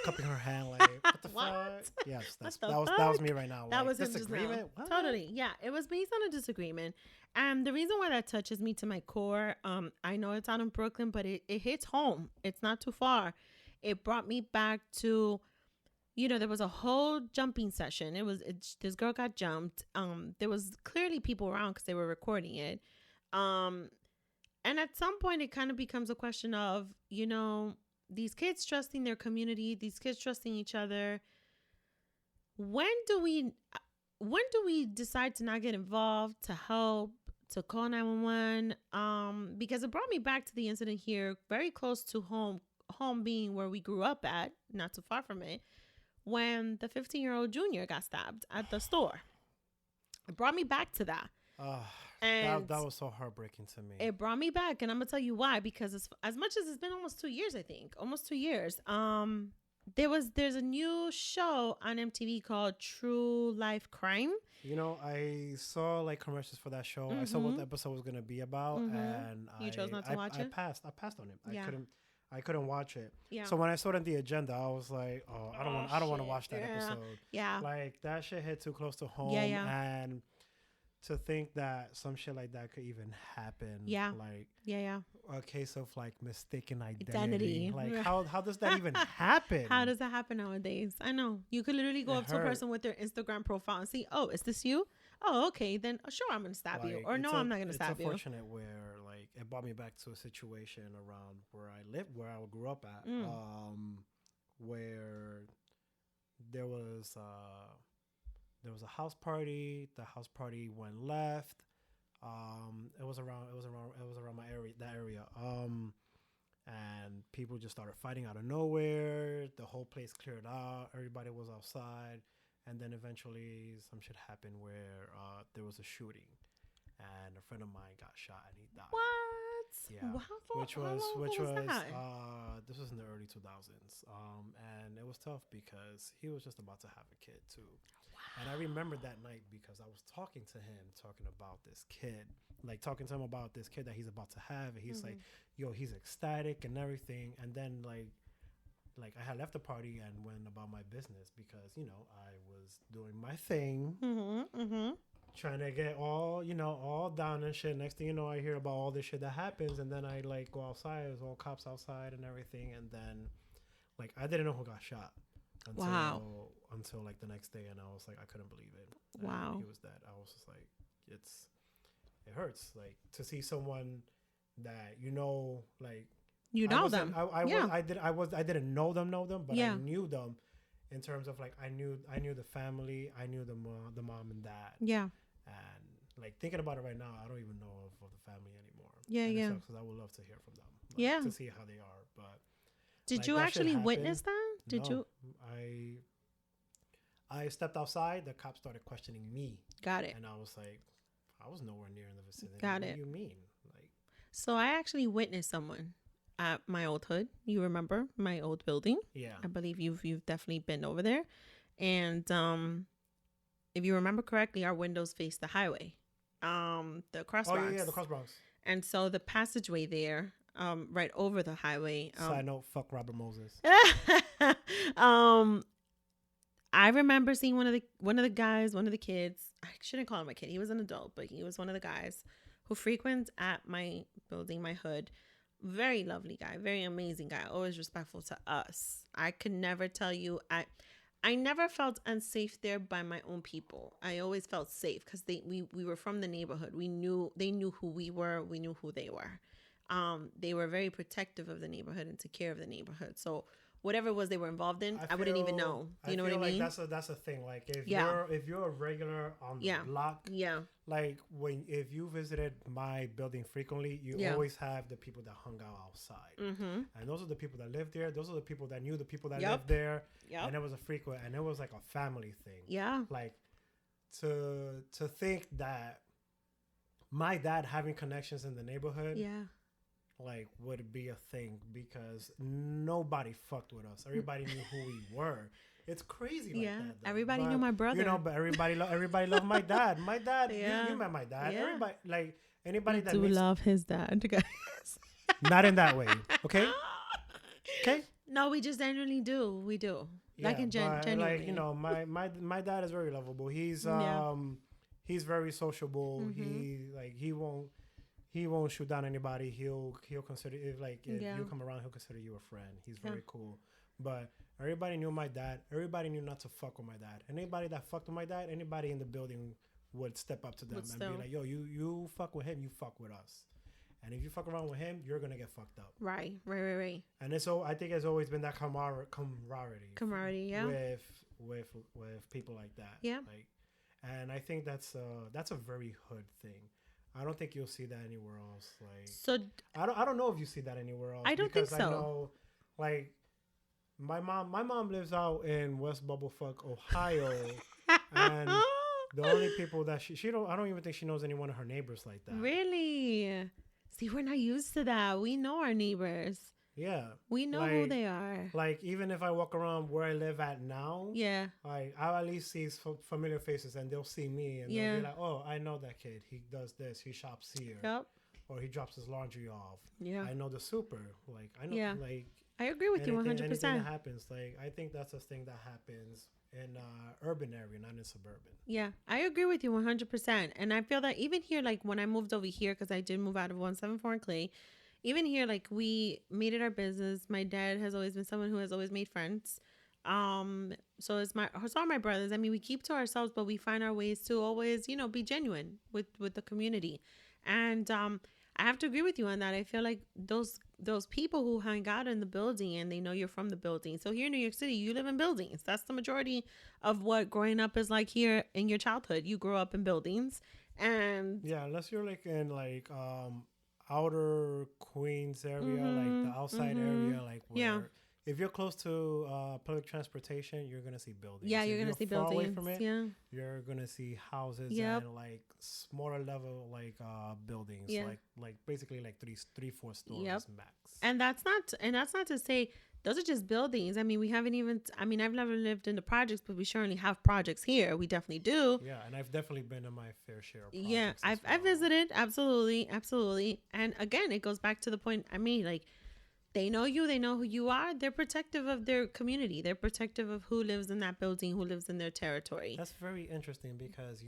cupping her hand, like, what the fuck? Yes, that was me right now. That like, was disagreement. Totally. Yeah, it was based on a disagreement. And the reason why that touches me to my core, I know it's out in Brooklyn, but it hits home. It's not too far. It brought me back to, you know, there was a whole jumping session. This girl got jumped. There was clearly people around because they were recording it. And at some point, it kind of becomes a question of, you know, these kids trusting their community, these kids trusting each other. When do we decide to not get involved, to help, to call 911? Because it brought me back to the incident here, very close to home being where we grew up at, not too far from it, when the 15-year-old junior got stabbed at the store. It brought me back to that. And that was so heartbreaking to me. It brought me back, and I'm gonna tell you why. Because as much as it's been almost 2 years, I think almost 2 years. There's a new show on MTV called True Life Crime. You know, I saw like commercials for that show. I saw what the episode was gonna be about, and you chose not to watch it. I passed on it. I couldn't watch it. Yeah. So when I saw it on the agenda, I was like, oh, I don't want to watch that episode. Yeah. Like, that shit hit too close to home. Yeah. And to think that some shit like that could even happen. Yeah. Like, yeah. A case of like mistaken identity. Like, Yeah. how does that even happen? How does that happen nowadays? I know. You could literally go up to a person with their Instagram profile and see, oh, is this you? Oh, okay. Then sure, I'm going to stab you. Or no, I'm not going to stab you. It's unfortunate where like it brought me back to a situation around where I lived, where I grew up at, where there was a house party. The house party went left. It was around my area, that area. And people just started fighting out of nowhere. The whole place cleared out. Everybody was outside. And then eventually some shit happened where there was a shooting, and a friend of mine got shot and he died. What? Yeah. Which was this was in the early 2000s. And it was tough because he was just about to have a kid too. Wow. And I remember that night because I was talking to him about this kid that he's about to have, and he's like, yo, he's ecstatic and everything. And then like I had left the party and went about my business because, you know, I was doing my thing, trying to get all down and shit. Next thing you know, I hear about all this shit that happens, and then I like go outside. There's all cops outside and everything, and then like I didn't know who got shot until like the next day, and I was like, I couldn't believe it. Wow, he was dead. I was just like, it hurts like to see someone that like. You know them. I didn't know them, but I knew them in terms of like I knew the family, I knew the mom and dad. Yeah. And like thinking about it right now, I don't even know of the family anymore. Yeah, Because I would love to hear from them. Yeah. to see how they are. But did like, you that shit actually happened. witness that? Did No, you? I stepped outside. The cops started questioning me, Got it. and I was like, I was nowhere near in the vicinity. Got What it. do you mean? Like, So I actually witnessed someone at my old hood. You remember my old building? yeah. I believe you've definitely been over there. And if you remember correctly, our windows face the highway, the cross Oh Bronx. yeah, the cross Bronx. And so the passageway there, right over the highway. Side note: fuck Robert Moses. I remember seeing one of the kids. I shouldn't call him a kid. He was an adult, but he was one of the guys who frequents at my building, my hood. Very lovely guy, very amazing guy, always respectful to us. I could never tell you, I never felt unsafe there by my own people. I always felt safe because we were from the neighborhood. They knew who we were. We knew who they were. They were very protective of the neighborhood and took care of the neighborhood. So whatever it was they were involved in, I wouldn't even know. You know what I mean? That's a thing. Like if you're a regular on the block, like if you visited my building frequently, you always have the people that hung out outside, and those are the people that lived there. Those are the people that knew the people that lived there, and it was a frequent, and it was like a family thing. Yeah, like to think that my dad having connections in the neighborhood, like would be a thing because nobody fucked with us. Everybody knew who we were. It's crazy like that. Though. Everybody knew my brother. You know, but everybody loved my dad. My dad, you met my dad. Everybody, like anybody that love his dad, guys. Not in that way, okay? Okay. No, we just genuinely do. We do. Yeah, genuinely. Like my dad is very lovable. He's very sociable. He won't shoot down anybody. He'll consider if you come around, he'll consider you a friend. He's very cool. But everybody knew my dad. Everybody knew not to fuck with my dad. Anybody that fucked with my dad, anybody in the building would step up to them and be like, "Yo, you fuck with him, you fuck with us." And if you fuck around with him, you're gonna get fucked up. Right. And I think it's always been that camaraderie. Yeah. With people like that. Yeah. Like, and I think that's a very hood thing. I don't think you'll see that anywhere else. Like, so I don't know if you see that anywhere else. I don't think so. I know, like, my mom lives out in West Bubblefuck, Ohio, and the only people that I don't even think she knows anyone of her neighbors like that. Really? See, we're not used to that. We know our neighbors. Yeah. We know who they are. Like, even if I walk around where I live at now, like, I'll at least see familiar faces and they'll see me and they'll be like, "Oh, I know that kid. He does this. He shops here." Yep. Or he drops his laundry off. Yeah. I know the super. Like, I know, like... I agree with you 100%. Anything that happens, like, I think that's a thing that happens in urban area, not in suburban. Yeah, I agree with you 100%. And I feel that even here, like, when I moved over here, because I did move out of 174 in Clay, even here, like, we made it our business. My dad has always been someone who has always made friends. So are my brothers. I mean, we keep to ourselves, but we find our ways to always, be genuine with the community. And I have to agree with you on that. I feel like those people who hang out in the building and they know you're from the building. So here in New York City, you live in buildings. That's the majority of what growing up is like here in your childhood. You grow up in buildings, and unless you're like in like outer Queens area, like the outside area, like where if you're close to public transportation, you're gonna see buildings. Yeah, you're gonna see buildings. Away from it, you're gonna see houses and like smaller level like buildings, like basically like 3-4 stories max. And that's not to say those are just buildings. I mean, we haven't even. I mean, I've never lived in the projects, but we surely have projects here. We definitely do. Yeah, and I've definitely been in my fair share of projects. Yeah, I've visited absolutely. And again, it goes back to the point I made. Like, they know you, they know who you are. They're protective of their community. They're protective of who lives in that building, who lives in their territory. That's very interesting because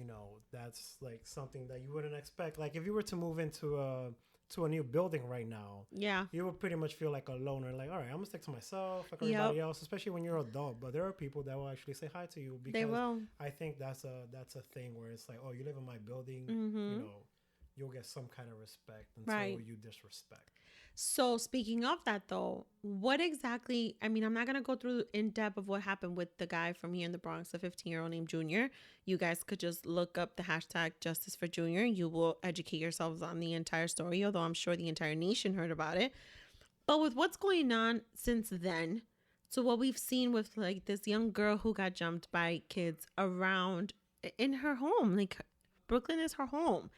that's like something that you wouldn't expect. Like if you were to move into a new building right now, you would pretty much feel like a loner. Like, all right, I'm gonna stick to myself, like everybody else. Especially when you're an adult. But there are people that will actually say hi to you because they will. I think that's a thing where it's like, oh, you live in my building, you'll get some kind of respect until you disrespect. So speaking of that, though, what exactly, I mean, I'm not going to go through in depth of what happened with the guy from here in the Bronx, the 15-year-old named Junior. You guys could just look up the hashtag Justice for Junior. You will educate yourselves on the entire story, although I'm sure the entire nation heard about it. But with what's going on since then, to what we've seen with like this young girl who got jumped by kids around in her home, like Brooklyn is her home.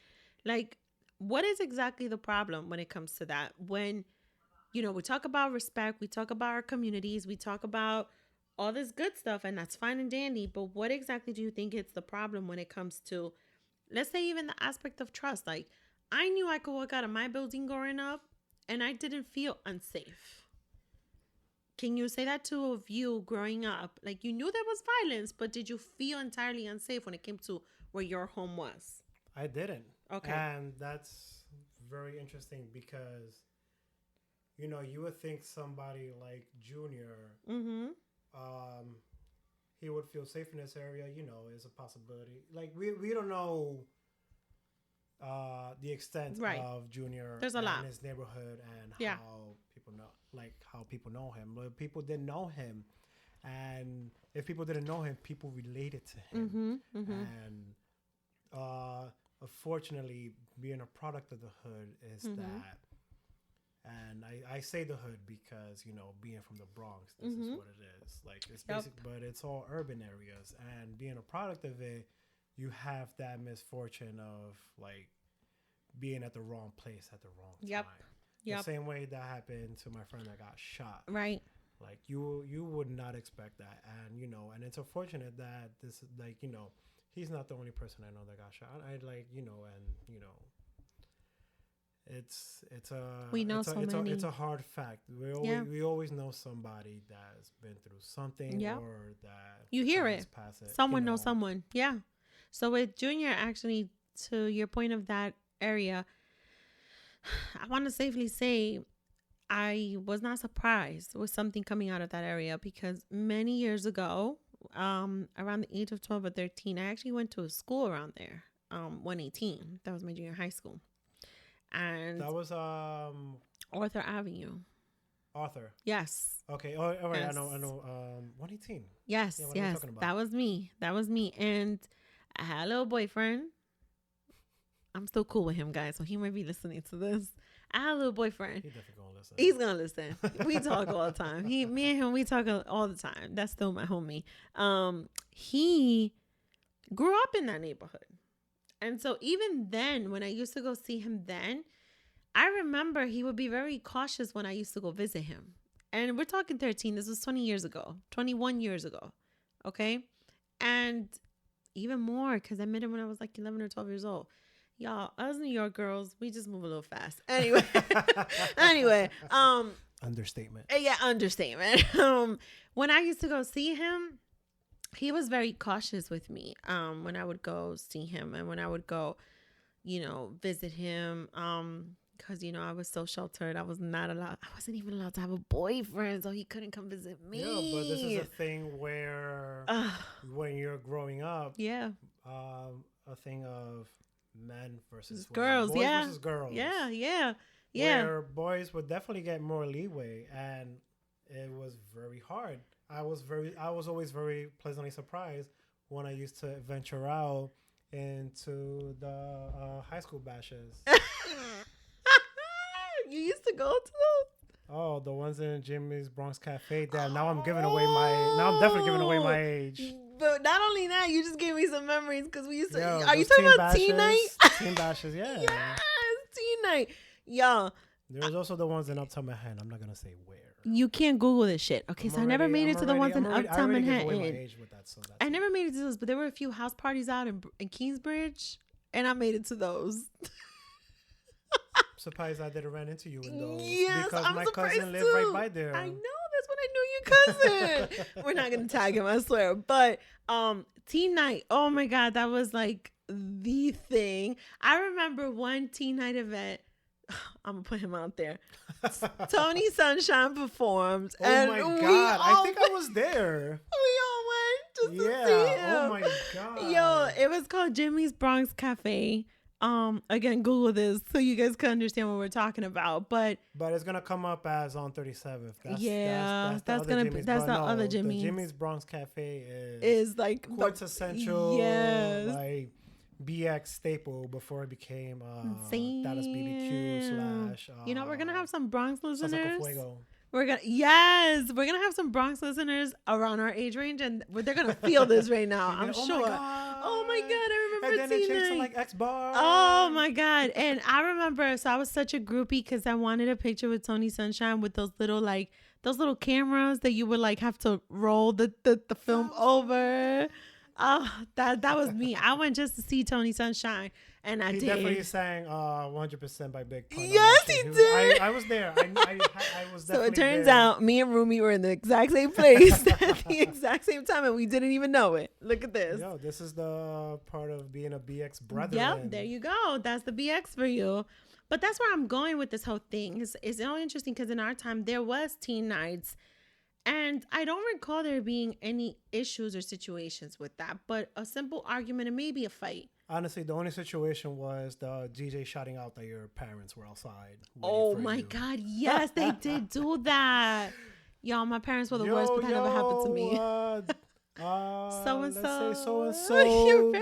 Like, what is exactly the problem when it comes to that? When, we talk about respect, we talk about our communities, we talk about all this good stuff, and that's fine and dandy. But what exactly do you think is the problem when it comes to, let's say, even the aspect of trust? Like, I knew I could walk out of my building growing up and I didn't feel unsafe. Can you say that to you growing up? Like, you knew there was violence, but did you feel entirely unsafe when it came to where your home was? I didn't. Okay. And that's very interesting because, you would think somebody like Junior, he would feel safe in this area, is a possibility. Like, we don't know the extent of Junior There's a lot in his neighborhood and how people know him. But people didn't know him, and if people didn't know him, people related to him. And unfortunately, being a product of the hood is that. And I say the hood because being from the Bronx, this is what it is. Like, it's basic, but it's all urban areas, and being a product of it, you have that misfortune of like being at the wrong place at the wrong time. The same way that happened to my friend that got shot. Right. Like, you would not expect that, and and it's unfortunate that this, like, he's not the only person I know that got shot. It's a hard fact. We always know somebody that's been through something or that you hear it. Someone knows someone. Yeah. So with Junior, actually, to your point of that area, I want to safely say I was not surprised with something coming out of that area because many years ago, around the age of 12 or 13, I actually went to a school around there, 118. That was my junior high school. And that was Arthur Avenue. Arthur. Yes. Okay. Oh, all right. Yes. I know. 118. Yes. Yeah, yes. That was me. And I had a little boyfriend. I'm still cool with him, guys, so he might be listening to this. I had a little boyfriend. He's definitely gonna listen. He's gonna listen. We talk all the time. Me and him, we talk all the time. That's still my homie. He grew up in that neighborhood. And so even then, when I used to go see him then, I remember he would be very cautious when I used to go visit him. And we're talking 13. This was 21 years ago. Okay? And even more, because I met him when I was like 11 or 12 years old. Y'all, us New York girls, we just move a little fast. Anyway. Understatement. Yeah, understatement. When I used to go see him, he was very cautious with me when I would go see him and when I would go, visit him. Because, I was so sheltered. I wasn't even allowed to have a boyfriend, so he couldn't come visit me. Yeah, but this is a thing where when you're growing up, a thing of men versus girls. Boys versus girls. Yeah. Where boys would definitely get more leeway, and it was very hard. I was always very pleasantly surprised when I used to venture out into the high school bashes. You used to go to those? Oh, the ones in Jimmy's Bronx Cafe. Damn, now I'm definitely giving away my age. But not only that, you just gave me some memories because we used to. Are you talking about teen night? Teen bashes, yeah. Yes, teen night. Y'all. There's also the ones in Uptown Manhattan. I'm not gonna say where. You can't Google this shit. Okay, I never made it to the ones in Uptown Manhattan. I never made it to those, but there were a few house parties out in Kingsbridge, and I made it to those. I'm surprised I didn't run into you in those. Yes, because I'm my surprised cousin lived right by there. I know, that's when I knew your cousin. We're not gonna tag him, I swear. But teen night, oh my god, that was like the thing. I remember one teen night event. I'm gonna put him out there. Tony Sunshine performed. Oh and my god! I think I was there. We all went just to see him. Oh my god! Yo, it was called Jimmy's Bronx Cafe. Again, Google this so you guys can understand what we're talking about. But it's gonna come up as on 37th. That's the other Jimmy. The Jimmy's Bronx Cafe is like quintessential. Yes. Like BX staple before it became Dallas BBQ slash. You know, we're gonna have some Bronx listeners. Fuego. We're gonna have some Bronx listeners around our age range, and they're gonna feel this right now. I'm sure. Oh my god, I remember. And then they changed to like X bar. Oh my god, and I remember. So I was such a groupie because I wanted a picture with Tony Sunshine with those little cameras that you would like have to roll the film over. Oh, that was me. I went just to see Tony Sunshine, and he did. Definitely sang 100% by Big Pun. Yes, he did. I was there. I was definitely So it turns there. out me and Roomie were in the exact same place at the exact same time, and we didn't even know it. Look at this. Yo, this is the part of being a BX brother. Yep, there you go. That's the BX for you. But that's where I'm going with this whole thing. It's only interesting because in our time, there was teen nights. And I don't recall there being any issues or situations with that, but a simple argument and maybe a fight. Honestly, the only situation was the DJ shouting out that your parents were outside. Oh my God, yes, they did do that. Y'all, my parents were the worst, but that never happened to me. So-and-so. Let's say so-and-so.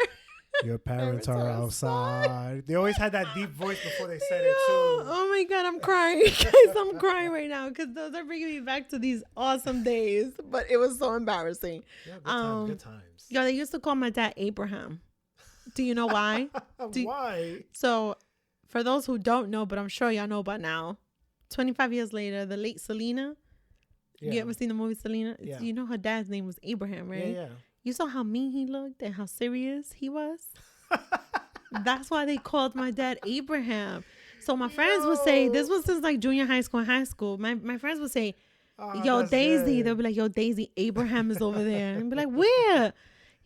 Your parents are outside. They always had that deep voice before they said it too. Oh my God, I'm crying. Guys, I'm crying right now because those are bringing me back to these awesome days. But it was so embarrassing. Yeah, good times. Yo, they used to call my dad Abraham. Do you know why? Why? So, for those who don't know, but I'm sure y'all know by now, 25 years later, the late Selena. Yeah. You ever seen the movie Selena? Yeah. You know her dad's name was Abraham, right? Yeah. You saw how mean he looked and how serious he was? That's why they called my dad Abraham. So my friends would say, this was since like junior high school and high school. My friends would say, yo, Daisy. Good. They'll be like, yo, Daisy, Abraham is over there. And be like, where?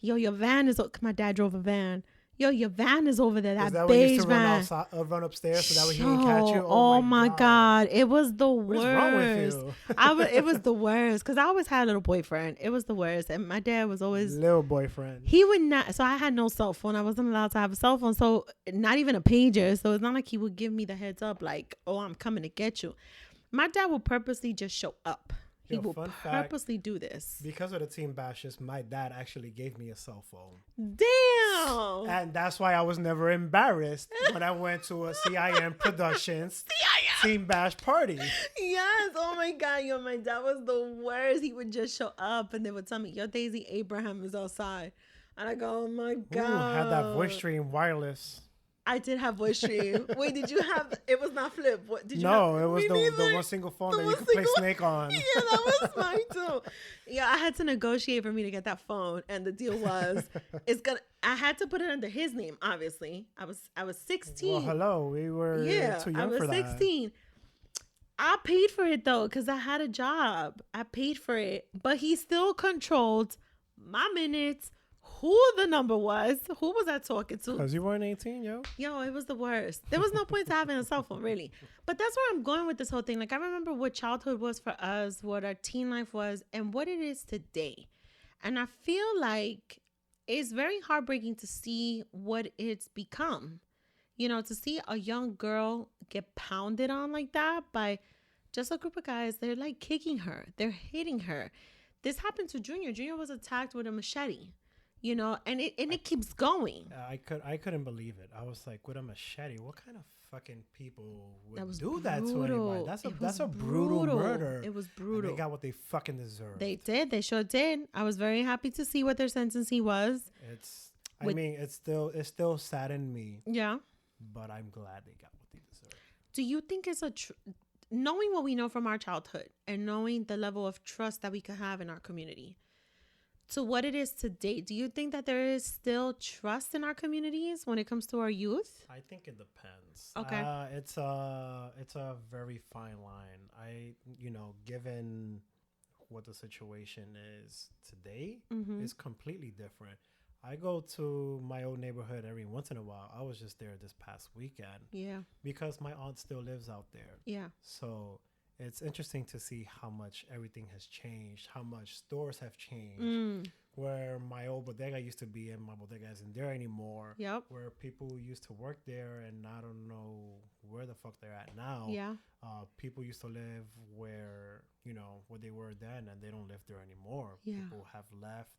Yo, your van is, my dad drove a van. Yo, your van is over there. That beige van. Run upstairs so that way he didn't catch you. Oh my God. It was the worst. What's wrong with you? It was the worst because I always had a little boyfriend. It was the worst. And my dad was always. Little boyfriend. He would not. So I had no cell phone. I wasn't allowed to have a cell phone. So not even a pager. So it's not like he would give me the heads up like, oh, I'm coming to get you. My dad would purposely just show up. He will purposely do this. Because of the team bashes, my dad actually gave me a cell phone. Damn. And that's why I was never embarrassed when I went to a CIM Productions team bash party. Yes. Oh my God. Yo, my dad was the worst. He would just show up and they would tell me, yo, Daisy, Abraham is outside. And I go, oh my God. Ooh, had that voice stream wireless. I did have voice stream. Wait, did you have? It was not flip. What did you? No, have? It was the one single phone that you could play Snake on. Yeah, that was mine too. Yeah, I had to negotiate for me to get that phone, and the deal was, I had to put it under his name. Obviously, I was 16. Well, hello, we were too young for that. I was 16. I paid for it though, because I had a job. I paid for it, but he still controlled my minutes. Who the number was? Who was I talking to? Because you weren't 18, yo. Yo, it was the worst. There was no point to having a cell phone, really. But that's where I'm going with this whole thing. Like, I remember what childhood was for us, what our teen life was, and what it is today. And I feel like it's very heartbreaking to see what it's become. You know, to see a young girl get pounded on like that by just a group of guys. They're like kicking her. They're hitting her. This happened to Junior. Junior was attacked with a machete. You know, and it keeps going. I couldn't believe it. I was like, with a machete, what kind of fucking people would do that to anybody? That's a brutal murder. It was brutal. And they got what they fucking deserved. They did. They sure did. I was very happy to see what their sentencing was. It still saddened me. Yeah. But I'm glad they got what they deserved. Do you think it's knowing what we know from our childhood and knowing the level of trust that we could have in our community, to what it is today, do you think that there is still trust in our communities when it comes to our youth? I think it depends. Okay. It's a very fine line. Given what the situation is today, it's completely different. I go to my old neighborhood every once in a while. I was just there this past weekend. Yeah. Because my aunt still lives out there. Yeah. So it's interesting to see how much everything has changed, how much stores have changed. Where my old bodega used to be, and my bodega isn't there anymore. Yep. Where people used to work there, and I don't know where the fuck they're at now. Yeah. People used to live where they were then, and they don't live there anymore. Yeah. People have left.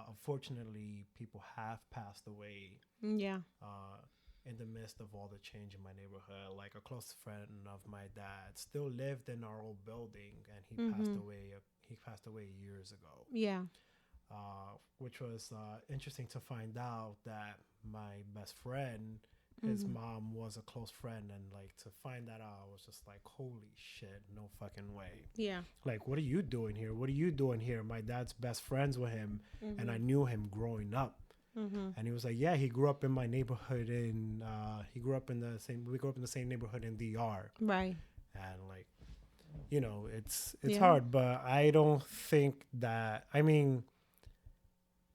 Unfortunately, people have passed away. Yeah. In the midst of all the change in my neighborhood, like a close friend of my dad still lived in our old building, and he passed away. He passed away years ago. Yeah. Which was interesting to find out that my best friend, his mom was a close friend, and like to find that out, I was just like, holy shit, no fucking way. Yeah. Like, what are you doing here? What are you doing here? My dad's best friends with him, and I knew him growing up. And he was like, yeah, he grew up in my neighborhood, and we grew up in the same neighborhood in DR. Right. And like, you know, it's hard, but I don't think that, I mean,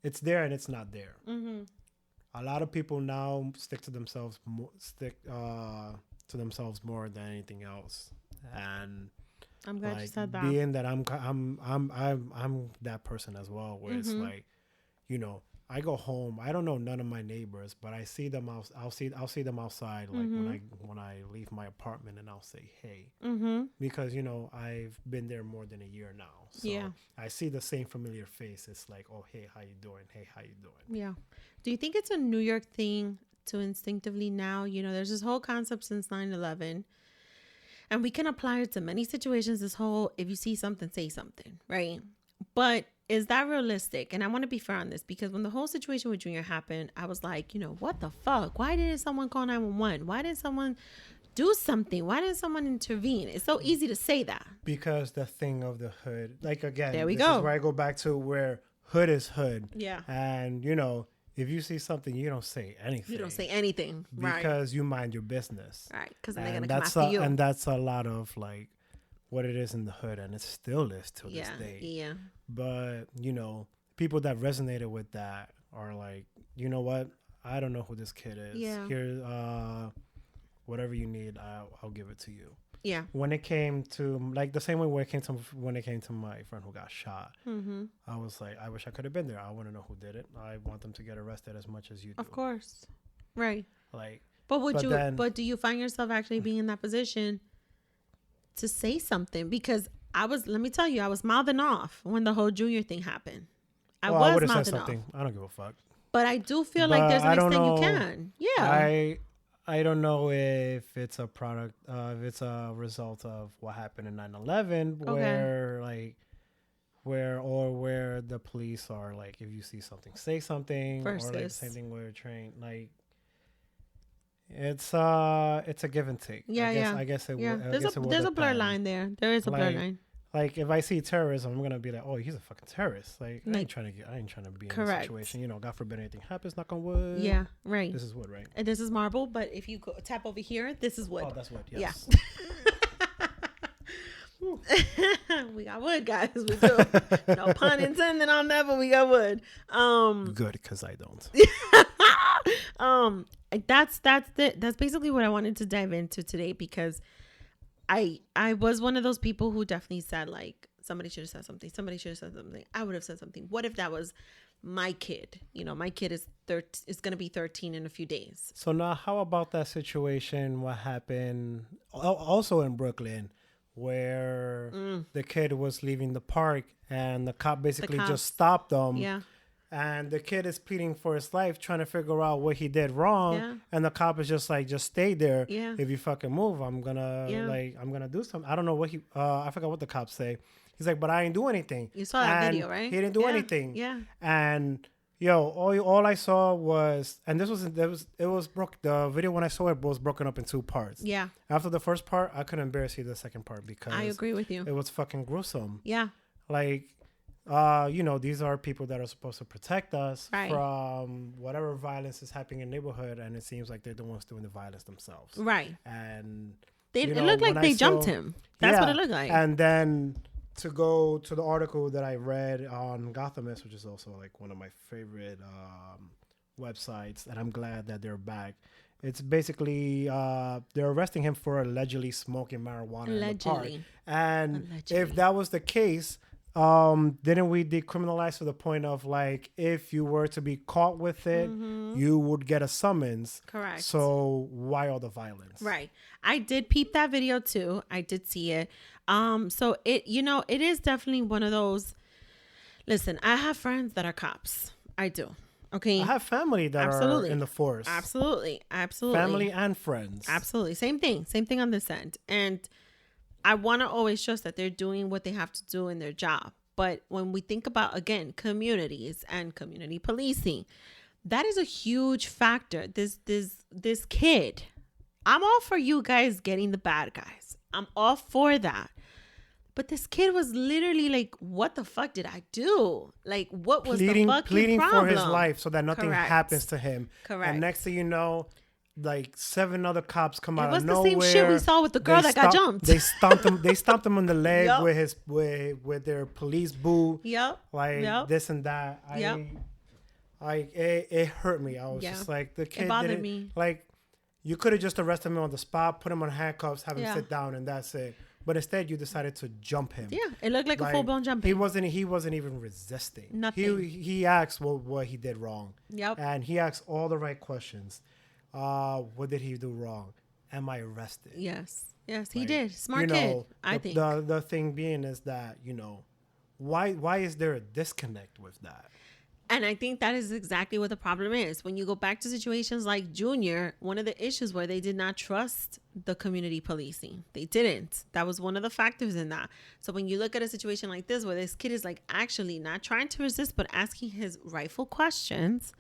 it's there and it's not there. A lot of people now stick to themselves more than anything else. And I'm glad like, you said that. being that I'm that person as well, where it's like, you know, I go home. I don't know none of my neighbors, but I see them out. I'll see them outside, like when I leave my apartment, and I'll say hey, because you know I've been there more than a year now. So yeah. I see the same familiar face. It's like, oh hey, how you doing? Hey, how you doing? Yeah. Do you think it's a New York thing to instinctively now? You know, there's this whole concept since 9/11, and we can apply it to many situations. This whole if you see something, say something, right? But is that realistic? And I want to be fair on this, because when the whole situation with Junior happened, I was like, you know, what the fuck? Why didn't someone call 911? Why didn't someone do something? Why didn't someone intervene? It's so easy to say that. Because the thing of the hood, like again, there we this go. is where I go back to where hood is hood. Yeah. And you know, if you see something, you don't say anything. You don't say anything. Because you mind your business. Right. Because then they're going to come after you. And that's a lot of like what it is in the hood, and it still is to this day. Yeah. But, you know, people that resonated with that are like, you know what? I don't know who this kid is. Yeah. Here, whatever you need, I'll give it to you. Yeah. When it came to, like, the same way when it came to my friend who got shot, I was like, I wish I could have been there. I want to know who did it. I want them to get arrested as much as you do. Of course. Right. Like, but do you find yourself actually being in that position to say something? Because let me tell you, I was mouthing off when the whole Junior thing happened. I would have said something. I don't give a fuck. But I do feel like there's an extent you can. Yeah. I don't know if it's a product, if it's a result of what happened in 9/11, where the police are like, if you see something, say something, versus. Or like the same thing where you're trained, like. It's a give and take. Yeah, I guess it. Yeah, will, there's a blur line there. There is a blur line. Like if I see terrorism, I'm gonna be like, oh, he's a fucking terrorist. Like I ain't trying to be in this situation. You know, God forbid anything happens. Knock on wood. Yeah, right. This is wood, right? And this is marble, but if you tap over here, this is wood. Oh, that's wood. Yes. Yeah. We got wood, guys. We do. No pun intended on that, but we got wood. Good, because I don't. That's basically what I wanted to dive into today, because I was one of those people who definitely said, like, somebody should have said something. Somebody should have said something. I would have said something. What if that was my kid? You know, my kid is going to be 13 in a few days. So now, how about that situation? What happened also in Brooklyn, where the kid was leaving the park and the cop basically just stopped them. Yeah. And the kid is pleading for his life, trying to figure out what he did wrong. Yeah. And the cop is just like, just stay there. Yeah. If you fucking move, I'm gonna do something. I don't know what I forgot what the cops say. He's like, but I ain't do anything. You saw that video, right? He didn't do anything. Yeah. And all I saw was, and it was broke. The video when I saw it was broken up in two parts. Yeah. After the first part, I couldn't bear to see the second part because I agree with you. It was fucking gruesome. Yeah. Like, these are people that are supposed to protect us from whatever violence is happening in the neighborhood, and it seems like they're the ones doing the violence themselves. Right. And it looked like they jumped him. That's what it looked like. And then to go to the article that I read on Gothamist, which is also like one of my favorite websites, and I'm glad that they're back. It's basically they're arresting him for allegedly smoking marijuana in the park. And if that was the case, didn't we decriminalize to the point of like, if you were to be caught with it, you would get a summons? Correct. So why all the violence? Right. I did peep that video too. I did see it. So it is definitely one of those, Listen, I have friends that are cops. I do. Okay. I have family that are in the force. Absolutely. Family and friends. Absolutely. Same thing. Same thing on this end. And I want to always trust that they're doing what they have to do in their job. But when we think about, again, communities and community policing, that is a huge factor. This kid, I'm all for you guys getting the bad guys. I'm all for that. But this kid was literally like, what the fuck did I do? Like, what was the fucking pleading problem? for his life so that nothing happens to him. Correct. And next thing you know, like 7 other cops come out of nowhere. It was the same shit we saw with the girl that got jumped. They stomped him. They stomped him on the leg with their police boot. This and that. It hurt me. I was just like, the kid. It bothered me. Like, you could have just arrested him on the spot, put him on handcuffs, have him sit down, and that's it. But instead, you decided to jump him. Yeah, it looked like a full blown jumping. He wasn't even resisting. Nothing. He asked what he did wrong. Yep. And he asked all the right questions. What did he do wrong? Am I arrested? Yes, he did. Smart kid. I think the thing being is that why is there a disconnect with that? And I think that is exactly what the problem is. When you go back to situations like Junior, one of the issues where they did not trust the community policing. They didn't. That was one of the factors in that. So when you look at a situation like this, where this kid is like actually not trying to resist, but asking his rightful questions,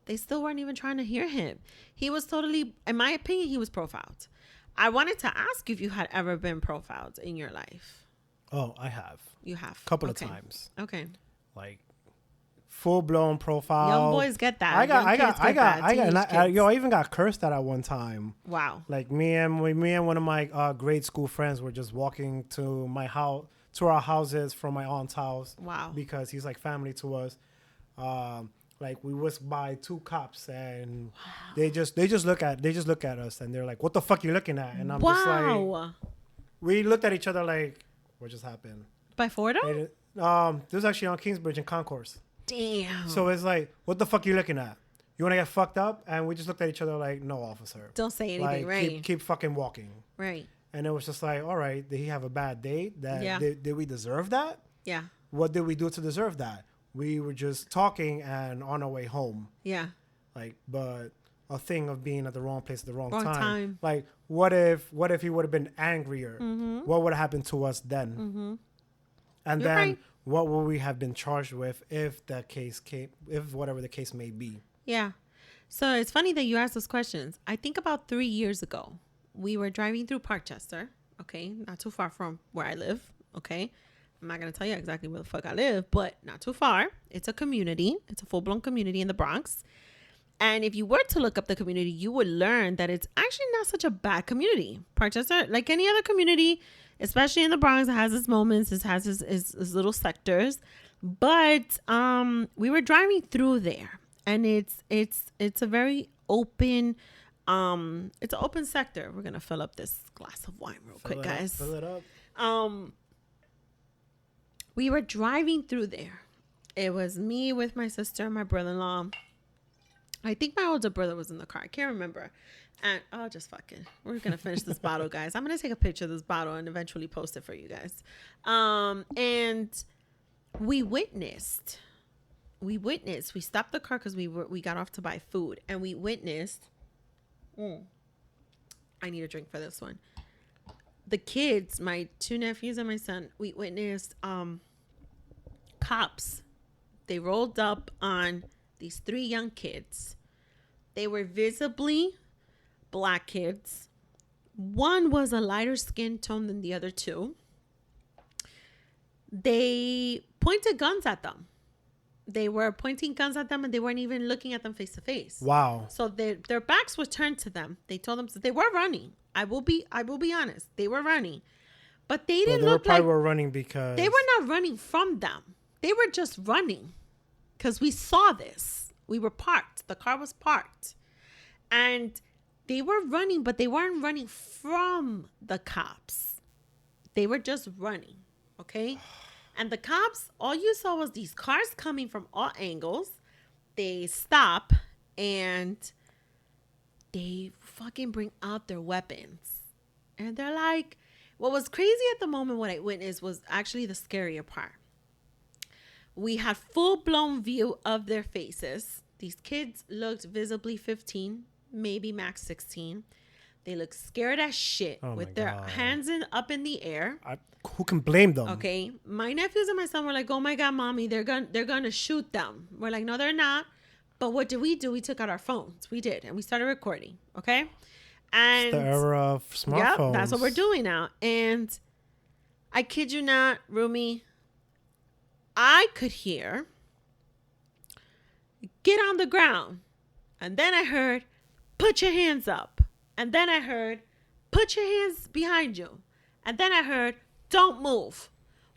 they still weren't even trying to hear him. He was totally, in my opinion, he was profiled. I wanted to ask you if you had ever been profiled in your life. Oh, I have. You have? A couple of times. Okay. Like, full-blown profile. Young boys get that. I even got cursed at one time. Wow. Like me and one of my grade school friends were just walking to my house, to our houses from my aunt's house. Wow. Because he's like family to us. Like we was by 2 cops and they just look at us and they're like, "What the fuck you looking at?" And I'm just like, we looked at each other like, "What just happened?" By Fordham? This was actually on Kingsbridge in Concourse. Damn. So it's like, what the fuck you looking at? You want to get fucked up? And we just looked at each other like, no, officer. Don't say anything, right? Keep fucking walking. Right. And it was just like, all right, did he have a bad date? Did we deserve that? Yeah. What did we do to deserve that? We were just talking and on our way home. Yeah. Like, but a thing of being at the wrong place at the wrong time. Like, what if he would have been angrier? Mm-hmm. What would have happened to us then? Mm-hmm. And You're then... right. What will we have been charged with if whatever the case may be? Yeah. So it's funny that you asked those questions. I think about 3 years ago, we were driving through Parkchester. Okay. Not too far from where I live. Okay. I'm not going to tell you exactly where the fuck I live, but not too far. It's a community. It's a full-blown community in the Bronx. And if you were to look up the community, you would learn that it's actually not such a bad community. Parkchester, like any other community, especially in the Bronx, it has its moments, it has its little sectors. But we were driving through there, and it's a very open, it's an open sector. We're gonna fill up this glass of wine real quick, guys. Fill it up. We were driving through there. It was me with my sister and my brother-in-law. I think my older brother was in the car. I can't remember. And just fuck it. We're going to finish this bottle, guys. I'm going to take a picture of this bottle and eventually post it for you guys. And we witnessed. We stopped the car because we got off to buy food. And we witnessed. I need a drink for this one. The kids, my 2 nephews and my son, we witnessed cops. They rolled up on these 3 young kids. They were visibly black kids. One was a lighter skin tone than the other 2. They pointed guns at them. They were pointing guns at them and they weren't even looking at them face to face. Wow. So their backs were turned to them. They told them they were running. I will be honest. They were running. But they didn't look like... They were running because... They were not running from them. They were just running. Because we saw this. We were parked. The car was parked. And they were running, but they weren't running from the cops. They were just running. Okay? And the cops, all you saw was these cars coming from all angles. They stop and they fucking bring out their weapons. And they're like, what was crazy at the moment, what I witnessed was actually the scarier part. We had full-blown view of their faces. These kids looked visibly 15, maybe max 16. They looked scared as shit with their hands up in the air. Who can blame them? Okay. My nephews and my son were like, oh my God, mommy, they're gonna shoot them. We're like, no, they're not. But what did? We took out our phones. We did. And we started recording. Okay. And it's the era of smartphones. Yep, that's what we're doing now. And I kid you not, Roomie, I could hear, get on the ground. And then I heard, put your hands up. And then I heard, put your hands behind you. And then I heard, don't move.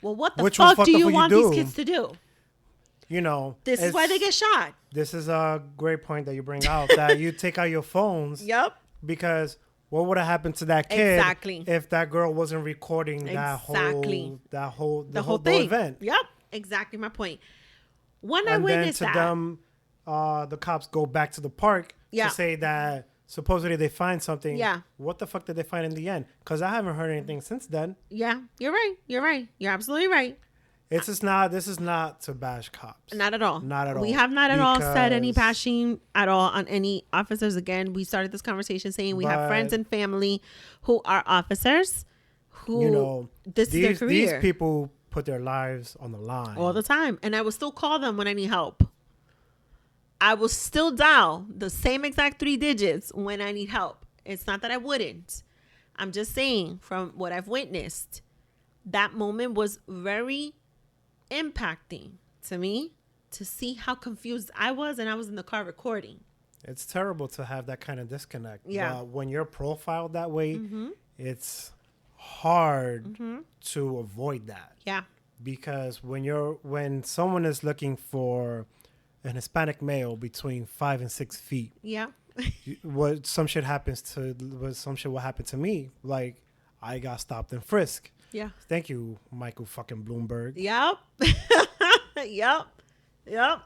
Well, what the fuck do you want these kids to do? You know. This is why they get shot. This is a great point that you bring out, that you take out your phones. Yep. Because what would have happened to that kid if that girl wasn't recording the whole event? Yep. Exactly my point. When I witnessed that. And then the cops go back to the park to say that supposedly they find something. Yeah. What the fuck did they find in the end? Because I haven't heard anything since then. Yeah. You're right. You're absolutely right. This is not to bash cops. Not at all. Not at all. We have not at all said any bashing at all on any officers. Again, we started this conversation saying we have friends and family who are officers who, this is their career. These people put their lives on the line all the time. And I will still call them when I need help. I will still dial the same exact 3 digits when I need help. It's not that I wouldn't. I'm just saying, from what I've witnessed, that moment was very impacting to me, to see how confused I was, and I was in the car recording. It's terrible to have that kind of disconnect. Yeah. When you're profiled that way, it's hard to avoid that. Yeah. Because when someone is looking for an Hispanic male between 5 and 6 feet, yeah, some shit will happen to me. Like, I got stopped and frisked. Yeah. Thank you, Michael fucking Bloomberg. Yep. Yep. Like,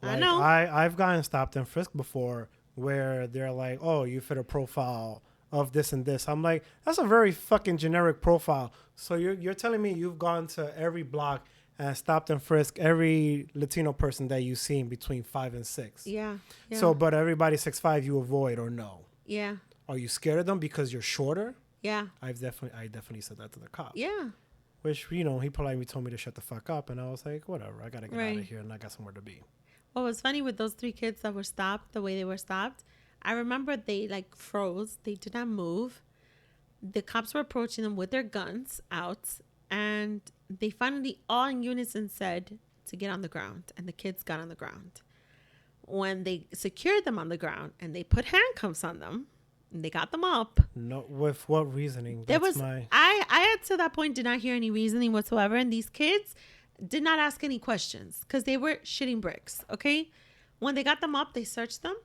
I know. I've gotten stopped and frisked before, where they're like, oh, you fit a profile of this and this. I'm like, that's a very fucking generic profile. So you're telling me you've gone to every block and stopped and frisked every Latino person that you've seen between 5 and 6. Yeah. So, but everybody 6'5" you avoid or no? Yeah. Are you scared of them because you're shorter? Yeah. I definitely said that to the cop. Yeah. Which, he politely told me to shut the fuck up. And I was like, whatever. I got to get out of here and I got somewhere to be. What was funny with those 3 kids that were stopped, the way they were stopped, I remember they like froze. They did not move. The cops were approaching them with their guns out. And they finally all in unison said to get on the ground. And the kids got on the ground. When they secured them on the ground and they put handcuffs on them, and they got them up. No, with what reasoning? I to that point did not hear any reasoning whatsoever. And these kids did not ask any questions because they were shitting bricks. Okay. When they got them up, they searched them.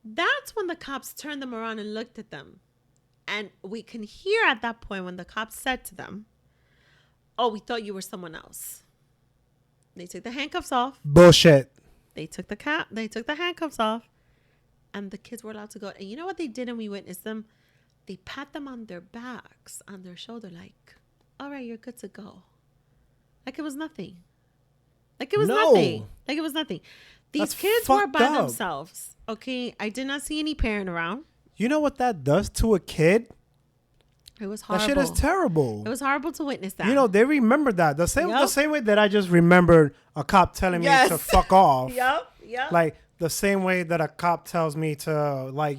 That's when the cops turned them around and looked at them. And we can hear at that point when the cops said to them, oh, we thought you were someone else. They took the handcuffs off. Bullshit. They took the handcuffs off. And the kids were allowed to go. And you know what they did? And we witnessed them. They pat them on their backs, on their shoulder, like, all right, you're good to go. Like it was nothing. These kids were by themselves. Okay. I did not see any parent around. You know what that does to a kid? It was horrible. That shit is terrible. It was horrible to witness that. They remember that. The same way that I just remembered a cop telling me to fuck off. Yep. Like, the same way that a cop tells me to, like,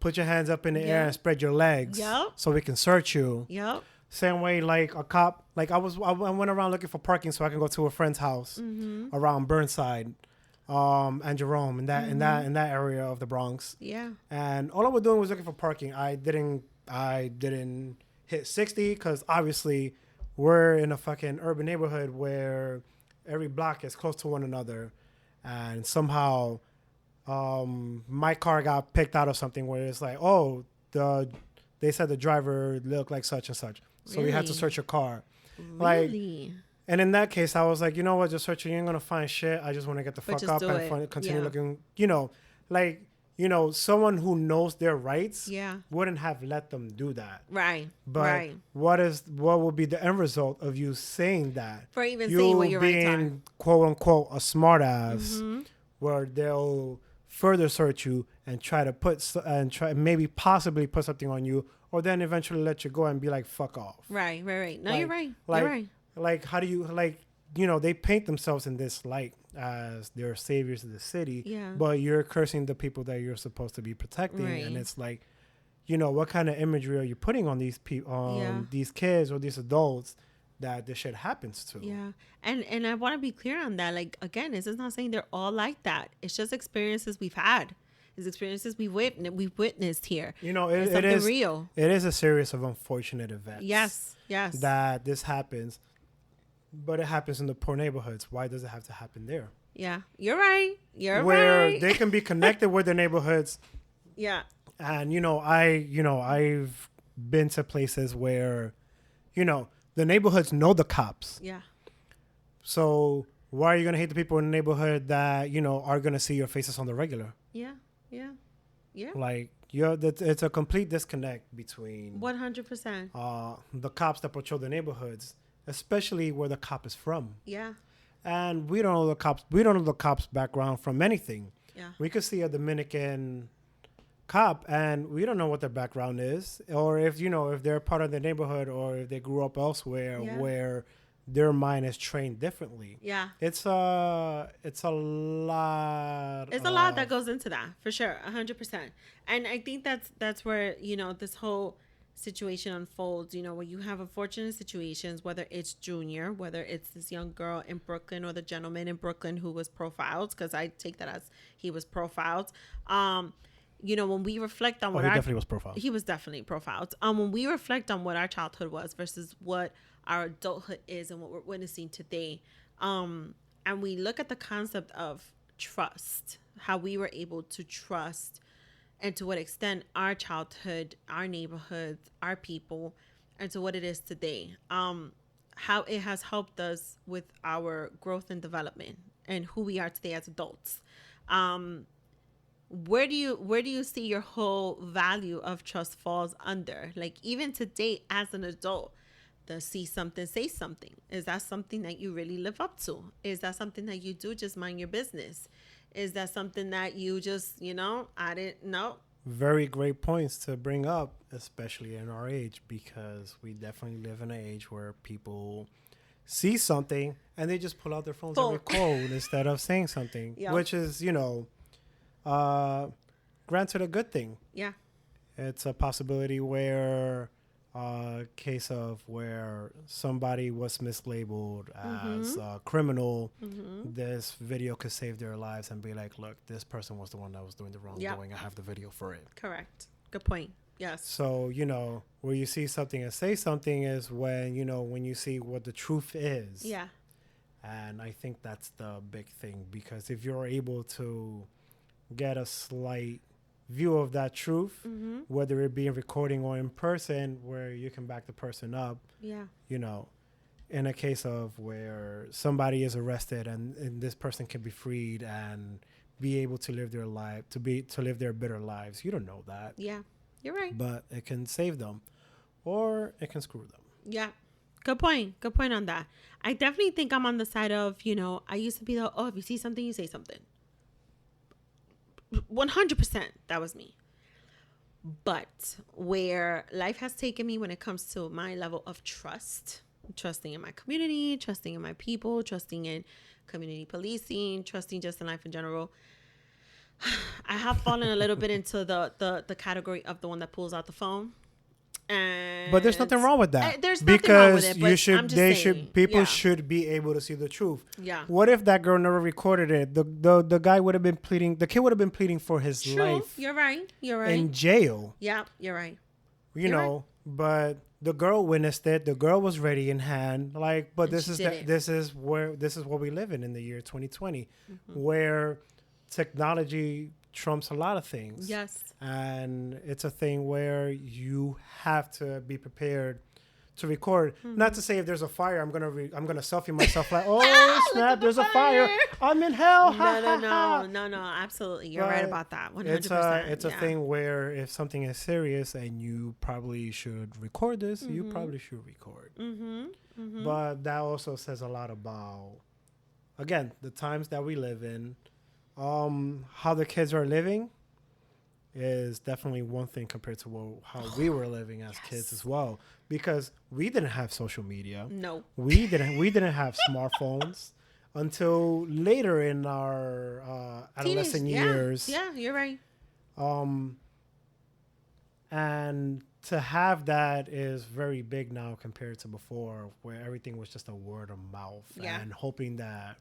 put your hands up in the air and spread your legs so we can search you. Yep. Same way, like, a cop, like, I went around looking for parking so I can go to a friend's house around Burnside and Jerome in that area of the Bronx. Yeah. And all I was doing was looking for parking. I didn't hit 60 because obviously we're in a fucking urban neighborhood where every block is close to one another. And somehow my car got picked out of something where it's like, oh, they said the driver looked like such and such. So we had to search your car. Really? Like, and in that case, I was like, you know what? Just searching. You ain't going to find shit. I just want to get the fuck up and continue looking. Like, you know, someone who knows their rights Yeah. wouldn't have let them do that. Right. But right. what will be the end result of you saying that? For even saying what your rights are. Being quote unquote a smart ass, Mm-hmm. where they'll further search you and try to maybe possibly put something on you, or then eventually let you go and be like, fuck off. Right. No, Like- you're right. like- You're right. Like, how do you, like, you know, they paint themselves in this light as they're saviors of the city, Yeah. but you're cursing the people that you're supposed to be protecting. Right. And it's like, you know, what kind of imagery are you putting on these people, Yeah. these kids or these adults that this shit happens to? Yeah. And I want to be clear on that. Like, again, this is not saying they're all like that. It's just experiences we've had. It's experiences we've witnessed here. You know, It's it something is real. It is a series of unfortunate events. Yes. That this happens, but it happens in the poor neighborhoods. Why does it have to happen there? Yeah. You're right. Where right. they can be connected with their neighborhoods. Yeah. And I've been to places where, you know, the neighborhoods know the cops. Yeah. So why are you gonna hate the people in the neighborhood that, you know, are gonna see your faces on the regular? Yeah. Like, it's a complete disconnect between 100%. the cops that patrol the neighborhoods, especially where the cop is from. Yeah. And we don't know the cops. We don't know the cops' background from anything. Yeah. We could see a Dominican cop, and we don't know what their background is, or if they're part of the neighborhood, or if they grew up elsewhere where their mind is trained differently. Yeah. It's a lot. It's a lot that goes into that, for sure, 100%. And I think that's where, you know, this whole situation unfolds, you know, where you have unfortunate situations, whether it's Junior, whether it's this young girl in Brooklyn, or the gentleman in Brooklyn who was profiled, because I take that as he was profiled. You know, when we reflect on he definitely was profiled. He was definitely profiled. When we reflect on what our childhood was versus what our adulthood is and what we're witnessing today, and we look at the concept of trust, how we were able to trust, and to what extent our childhood, our neighborhoods, our people, and to what it is today, how it has helped us with our growth and development and who we are today as adults. Where do you see your whole value of trust falls under? Like, even today as an adult, the see something, say something. Is that something that you really live up to? Is that something that you do just mind your business? Is that something that you just, you know, I didn't know? Very great points to bring up, especially in our age, because we definitely live in an age where people see something and they just pull out their phones and record instead of saying something, which is, you know, granted a good thing. Yeah. It's a possibility where case of where somebody was mislabeled as a criminal, this video could save their lives and be like, look, this person was the one that was doing the wrongdoing. I have the video for it. Correct. Good point. Yes. So, you know, where you see something and say something is when, you know, when you see what the truth is. Yeah. And I think that's the big thing, because if you're able to get a slight view of that truth, whether it be in recording or in person, where you can back the person up. Yeah. You know, in a case of where somebody is arrested and this person can be freed and be able to live their life, to live their better lives. You don't know that. Yeah. You're right. But it can save them or it can screw them. Yeah. Good point. Good point on that. I definitely think I'm on the side of, you know, I used to be the, if you see something, you say something. 100%. That was me. But where life has taken me when it comes to my level of trusting in my community, trusting in my people, trusting in community policing, trusting just in life in general, I have fallen a little bit into the category of the one that pulls out the phone. But there's nothing wrong with that. There's nothing wrong with it. But people should be able to see the truth. Yeah. What if that girl never recorded it? The guy would have been pleading. The kid would have been pleading for his life. You're right. In jail. Yeah. You're right. You know, but the girl witnessed it. The girl was ready in hand. Like, but this is what we live in the year 2020, where technology trumps a lot of things. Yes. And it's a thing where you have to be prepared to record. Not to say if there's a fire, I'm gonna selfie myself like, oh snap, there's a fire. I'm in hell. No. Absolutely, you're right about that. 100%. It's a thing where if something is serious and you probably should record this, you probably should record. But that also says a lot about, again, the times that we live in. How the kids are living is definitely one thing compared to how we were living as kids as well, because we didn't have social media. No, we didn't have smartphones until later in our adolescent years. Yeah, you're right. And to have that is very big now compared to before, where everything was just a word of mouth and hoping that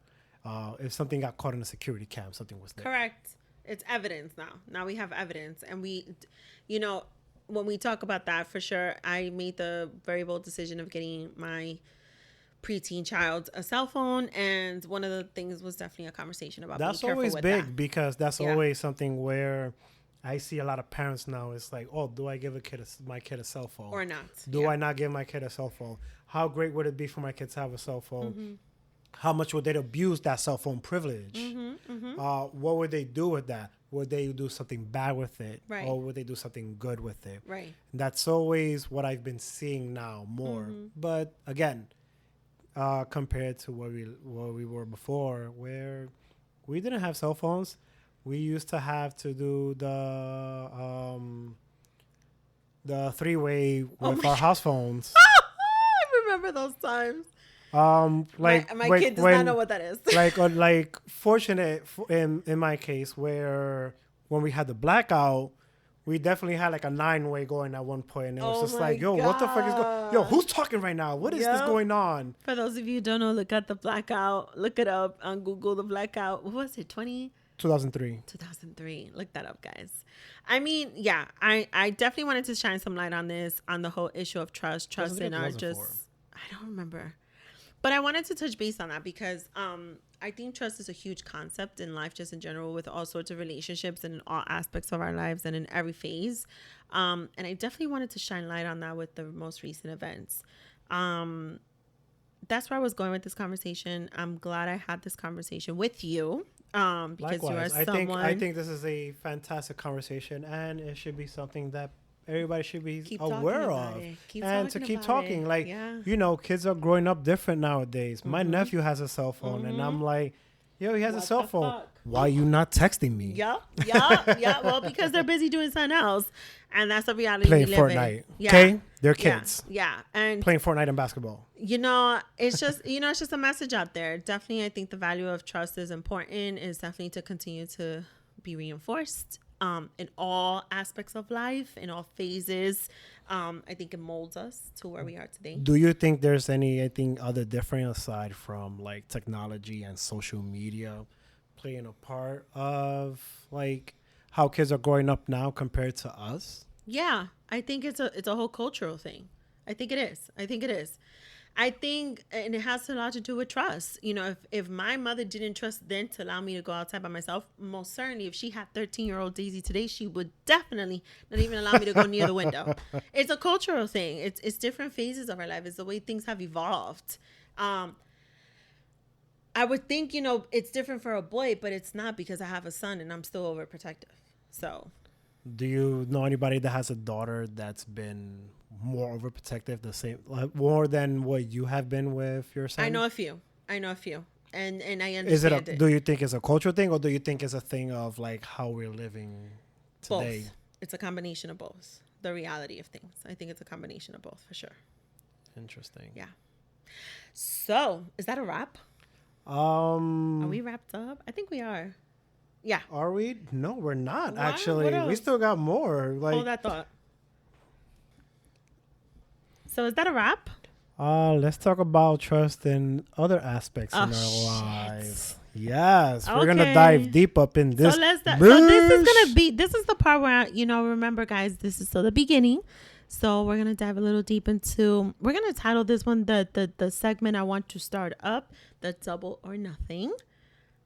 if something got caught in a security cam, something was there. Correct. It's evidence now. Now we have evidence. And we, when we talk about that, for sure, I made the very bold decision of getting my preteen child a cell phone. And one of the things was definitely a conversation about that's being always with big that. because that's always something where I see a lot of parents now. It's like, oh, do I give my kid a cell phone? Or not? Do I not give my kid a cell phone? How great would it be for my kids to have a cell phone? How much would they abuse that cell phone privilege? What would they do with that? Would they do something bad with it? Right. Or would they do something good with it? Right. That's always what I've been seeing now more. But again, compared to what we were before, where we didn't have cell phones, we used to have to do the three-way with our house phones. I remember those times. My kid does not know what that is. like fortunate in my case, where when we had the blackout, we definitely had like a 9-way going at one point, and it was just like, yo, what the fuck is going? Yo, who's talking right now? What is this going on? For those of you who don't know, look at the blackout. Look it up on Google. The blackout. What was it? 2003. Look that up, guys. I mean, yeah, I definitely wanted to shine some light on this, on the whole issue of trust in our just. I don't remember. But I wanted to touch base on that because I think trust is a huge concept in life just in general, with all sorts of relationships and in all aspects of our lives and in every phase. And I definitely wanted to shine light on that with the most recent events. That's where I was going with this conversation. I'm glad I had this conversation with you because Likewise. you are someone. I think this is a fantastic conversation, and it should be something that everybody should be aware of, and to keep talking. Like, kids are growing up different nowadays. My nephew has a cell phone, and I'm like, yo, he has a cell phone. Fuck? Why are you not texting me? Yeah. Well, because they're busy doing something else, and that's the reality. Playing we live Fortnite. In. Okay, they're kids. Yeah, and playing Fortnite and basketball. It's just it's just a message out there. Definitely, I think the value of trust is important. Is definitely to continue to be reinforced. In all aspects of life, in all phases. I think it molds us to where we are today. Do you think there's anything other different aside from like technology and social media playing a part of like how kids are growing up now compared to us? Yeah, I think it's a whole cultural thing. I think it is. I think, and it has a lot to do with trust. If my mother didn't trust then to allow me to go outside by myself, most certainly if she had 13-year-old Daisy today, she would definitely not even allow me to go near the window. It's a cultural thing. It's different phases of our life. It's the way things have evolved. I would think, it's different for a boy, but it's not, because I have a son and I'm still overprotective. So. Do you know anybody that has a daughter that's been more overprotective, more than what you have been with your son? I know a few, and I understand it. Do you think it's a cultural thing, or do you think it's a thing of like how we're living today? Both. It's a combination of both. The reality of things. I think it's a combination of both for sure. Interesting. Yeah. So, is that a wrap? Are we wrapped up? I think we are. Yeah. Are we? No, we're not. Actually, we still got more. Hold that thought. So is that a wrap? Let's talk about trust in other aspects in our lives. Yes, we're gonna dive deep up in this. So this is the part where remember, guys, this is still the beginning. So we're gonna dive a little deep into. We're gonna title this one the segment I want to start up, the double or nothing.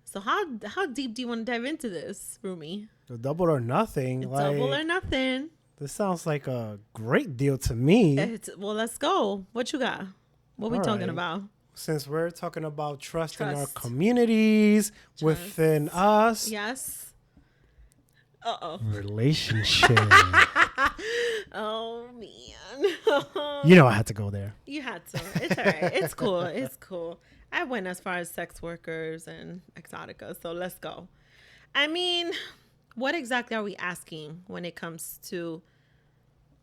So how deep do you want to dive into this, Roomie? The double or nothing. Double or nothing. This sounds like a great deal to me. Well, let's go. What you got? What we talking about? Since we're talking about trust in our communities, within us. Yes. Relationship. Oh, man. You know I had to go there. You had to. It's all right. It's cool. It's cool. I went as far as sex workers and exotica, so let's go. I mean, what exactly are we asking when it comes to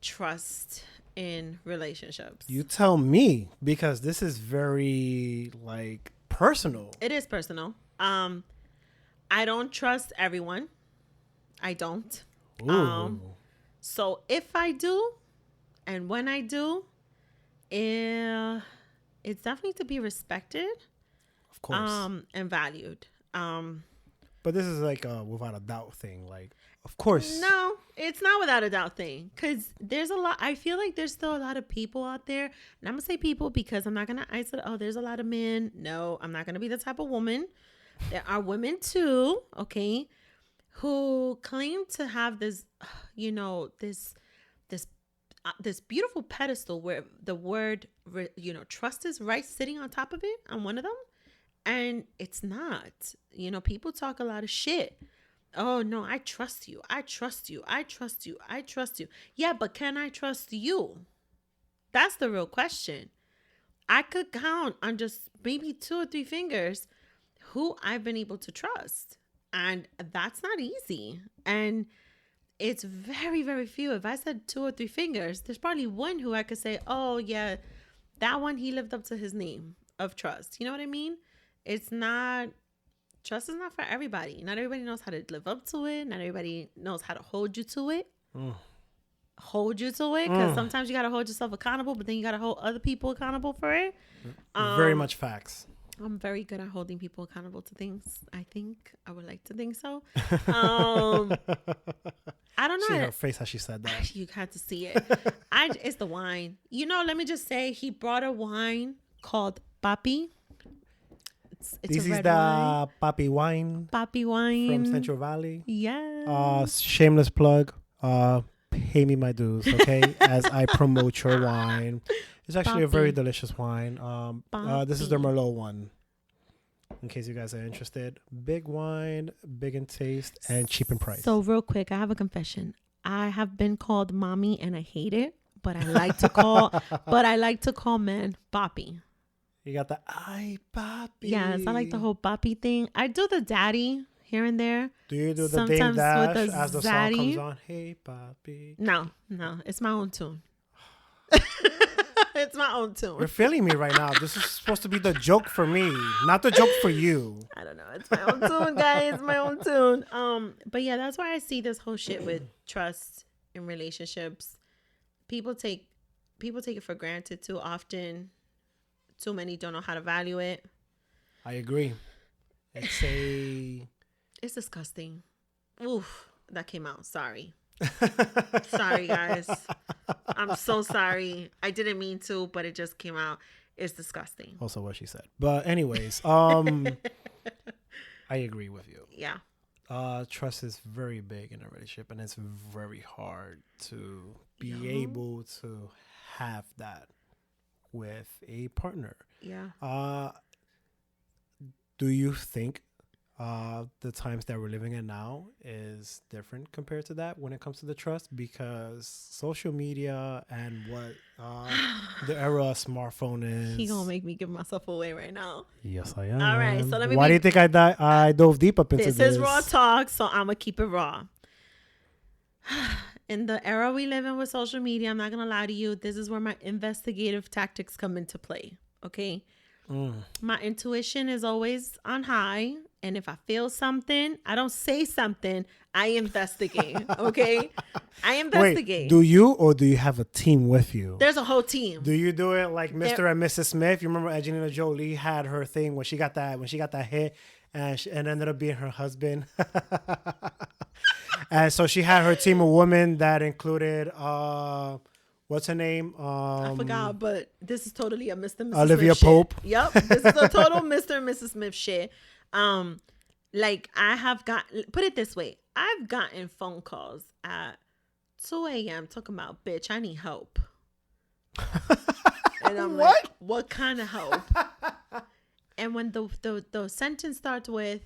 trust in relationships? You tell me, because this is very, like, personal. It is personal. I don't trust everyone. I don't. Ooh. So if I do, and when I do, it's definitely to be respected, of course, and valued. But this is like a without a doubt thing. Like, of course. No, it's not without a doubt thing. Because there's a lot. I feel like there's still a lot of people out there. And I'm going to say people because I'm not going to isolate. Oh, there's a lot of men. No, I'm not going to be the type of woman. There are women too, okay, who claim to have this, this beautiful pedestal where the word, trust is right sitting on top of it, on one of them. And it's not. People talk a lot of shit. Oh, no, I trust you. I trust you. I trust you. I trust you. Yeah, but can I trust you? That's the real question. I could count on just maybe 2 or 3 fingers who I've been able to trust. And that's not easy. And it's very, very few. If I said 2 or 3 fingers, there's probably one who I could say, oh, yeah, that one, he lived up to his name of trust. You know what I mean? Trust is not for everybody. Not everybody knows how to live up to it. Not everybody knows how to hold you to it. Hold you to it. Because sometimes you got to hold yourself accountable, but then you got to hold other people accountable for it. Very much facts. I'm very good at holding people accountable to things. I think I would like to think so. I don't know. See her face how she said that. You had to see it. It's the wine. Let me just say, he brought a wine called Papi. It's this a red is the wine. Papi wine. Papi wine From Central Valley. Yeah. Shameless plug. Pay me my dues, okay? As I promote your wine. It's actually a very delicious wine. This is the Merlot one. In case you guys are interested. Big wine, big in taste, and cheap in price. So real quick, I have a confession. I have been called mommy and I hate it, but I like to call men papi. You got the ay papi. Yes, I like the whole papi thing. I do the daddy here and there. Do you do the sometimes Dame Dash with the as the zaddy. song comes on? Hey papi. No, it's my own tune. It's my own tune. You're feeling me right now. This is supposed to be the joke for me, not the joke for you. I don't know. It's my own tune, guys. It's my own tune. But yeah, that's why I see this whole shit with trust in relationships. People take it for granted too often. Too many don't know how to value it. I agree. It's disgusting. Oof, that came out. Sorry. Sorry, guys. I'm so sorry. I didn't mean to, but it just came out. It's disgusting. Also what she said. But anyways, I agree with you. Yeah. Trust is very big in a relationship, and it's very hard to be able to have that with a partner. Yeah. Do you think the times that we're living in now is different compared to that when it comes to the trust? Because social media and what the era of smartphone is. He gonna make me give myself away right now. Yes, I am. All right, so let me. Why do you think I dove deep up into this? This is raw talk, so I'm gonna keep it raw. In the era we live in with social media, I'm not gonna lie to you. This is where my investigative tactics come into play. Okay. My intuition is always on high. And if I feel something, I don't say something. I investigate. Okay. I investigate. Wait, do you or do you have a team with you? There's a whole team. Do you do it like Mr. and Mrs. Smith? You remember Angelina Jolie had her thing when she got that hit and ended up being her husband. And so she had her team of women that included what's her name? I forgot, but this is totally a Mr. and Mrs. Olivia Smith Pope. Shit. Yep. This is a total Mr. and Mrs. Smith shit. Like I have put it this way. I've gotten phone calls at 2 a.m. talking about, bitch, I need help. And I'm What? like, what kind of help? And when the sentence starts with,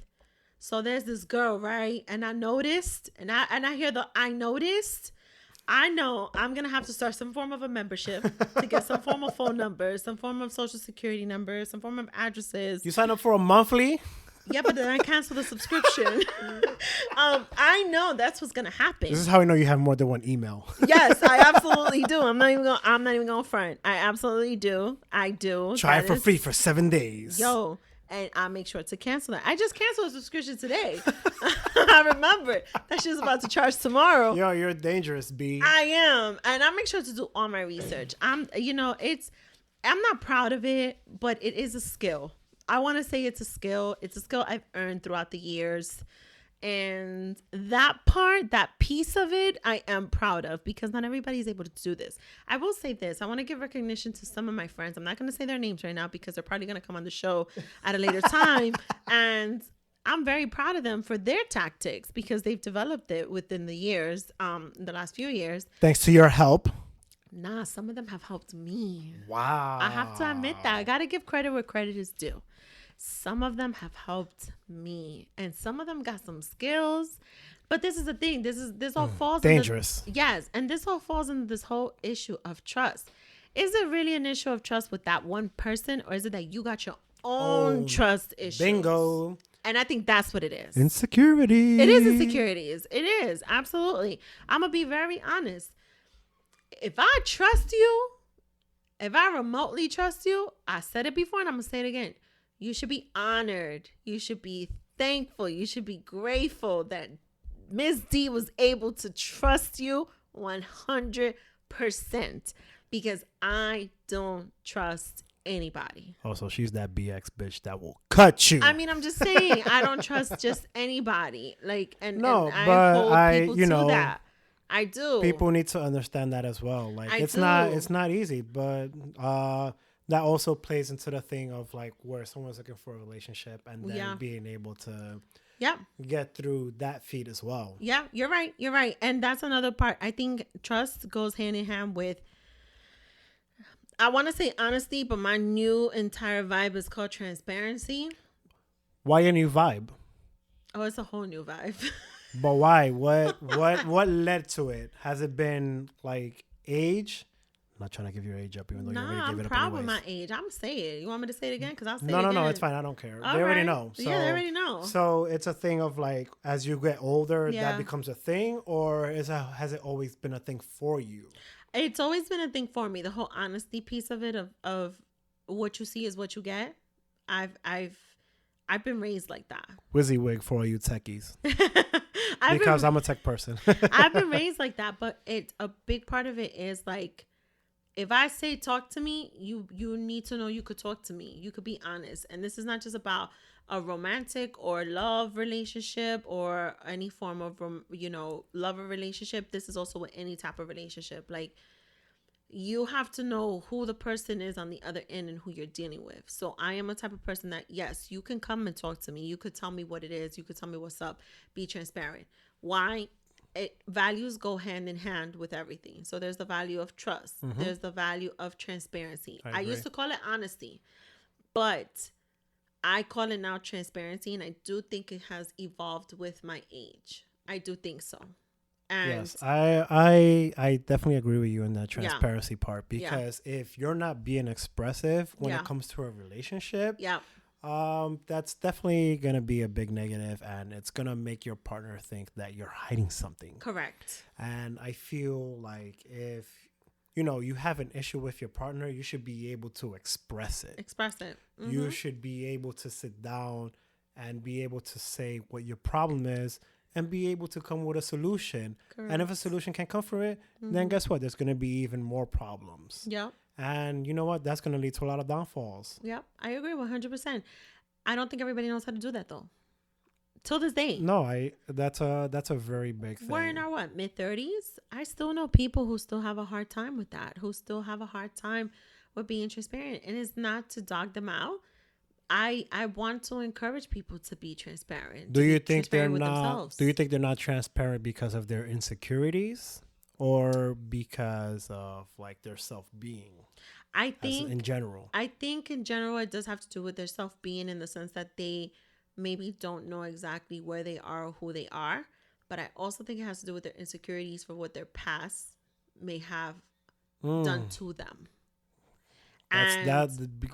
so there's this girl, right? And I noticed, and I hear I noticed, I know I'm going to have to start some form of a membership to get some form of phone numbers, some form of social security numbers, some form of addresses. You sign up for a monthly? Yeah, but then I cancel the subscription. I know that's what's gonna happen. This is how I know you have more than one email. Yes, I absolutely do. I'm not even gonna front. I absolutely do. I do. Try it for free for 7 days. Yo, and I make sure to cancel that. I just canceled a subscription today. I remembered that she was about to charge tomorrow. Yo, you're dangerous, B. I am, and I make sure to do all my research. I'm not proud of it, but it is a skill. I want to say it's a skill. It's a skill I've earned throughout the years. And that piece of it, I am proud of because not everybody's able to do this. I will say this. I want to give recognition to some of my friends. I'm not going to say their names right now because they're probably going to come on the show at a later time. And I'm very proud of them for their tactics because they've developed it within the years, the last few years. Thanks to your help. Nah, some of them have helped me. Wow. I have to admit that. I got to give credit where credit is due. Some of them have helped me, and some of them got some skills. But this is the thing. This all falls dangerous. Yes, and this all falls into this whole issue of trust. Is it really an issue of trust with that one person, or is it that you got your own trust issues? Bingo. And I think that's what it is. Insecurity. It is insecurities. It is absolutely. I'm gonna be very honest. If I trust you, if I remotely trust you, I said it before, and I'm gonna say it again. You should be honored. You should be thankful. You should be grateful that Ms. D was able to trust you 100% because I don't trust anybody. Oh, so she's that BX bitch that will cut you. I mean, I'm just saying, I don't trust just anybody. And I hold people to that. I do. People need to understand that as well. Like it's not easy, but that also plays into the thing of like where someone's looking for a relationship and then being able to get through that feat as well. Yeah, you're right. And that's another part. I think trust goes hand in hand with, I want to say honesty, but my new entire vibe is called transparency. Why a new vibe? Oh, it's a whole new vibe. But why? What led to it? Has it been like age? I'm not trying to give your age up, even though you already gave it up. I'm proud with my age. I'm saying it. You want me to say it again? Because I'll say it again. No, it's fine. I don't care. They already know. So, yeah, they already know. So it's a thing of like, as you get older, that becomes a thing, or has it always been a thing for you? It's always been a thing for me. The whole honesty piece of it, of what you see is what you get. I've been raised like that. WYSIWYG for all you techies. Because I'm a tech person. I've been raised like that, but it's a big part of it is like, if I say talk to me, you need to know you could talk to me. You could be honest. And this is not just about a romantic or love relationship or any form of, lover relationship. This is also with any type of relationship. Like, you have to know who the person is on the other end and who you're dealing with. So I am a type of person that, yes, you can come and talk to me. You could tell me what it is. You could tell me what's up. Be transparent. Why? Values go hand in hand with everything. So there's the value of trust. Mm-hmm. There's the value of transparency. I used to call it honesty, but I call it now transparency. And I do think it has evolved with my age. I do think so. And yes, I definitely agree with you in that transparency part, because if you're not being expressive when it comes to a relationship, that's definitely going to be a big negative, and it's going to make your partner think that you're hiding something. Correct. And I feel like if, you have an issue with your partner, you should be able to express it. Mm-hmm. You should be able to sit down and be able to say what your problem is and be able to come with a solution. Correct. And if a solution can come from it, then guess what? There's going to be even more problems. Yep. And you know what? That's going to lead to a lot of downfalls. Yep. I agree 100%. I don't think everybody knows how to do that, though. Till this day. No, that's a very big thing. We're in our mid-30s? I still know people who still have a hard time with that, who still have a hard time with being transparent. And it's not to dog them out. I want to encourage people to be transparent. Do you think they're not transparent because of their insecurities? or because of like their self-being? I think in general. I think in general it does have to do with their self-being, in the sense that they maybe don't know exactly where they are or who they are. But I also think it has to do with their insecurities for what their past may have done to them.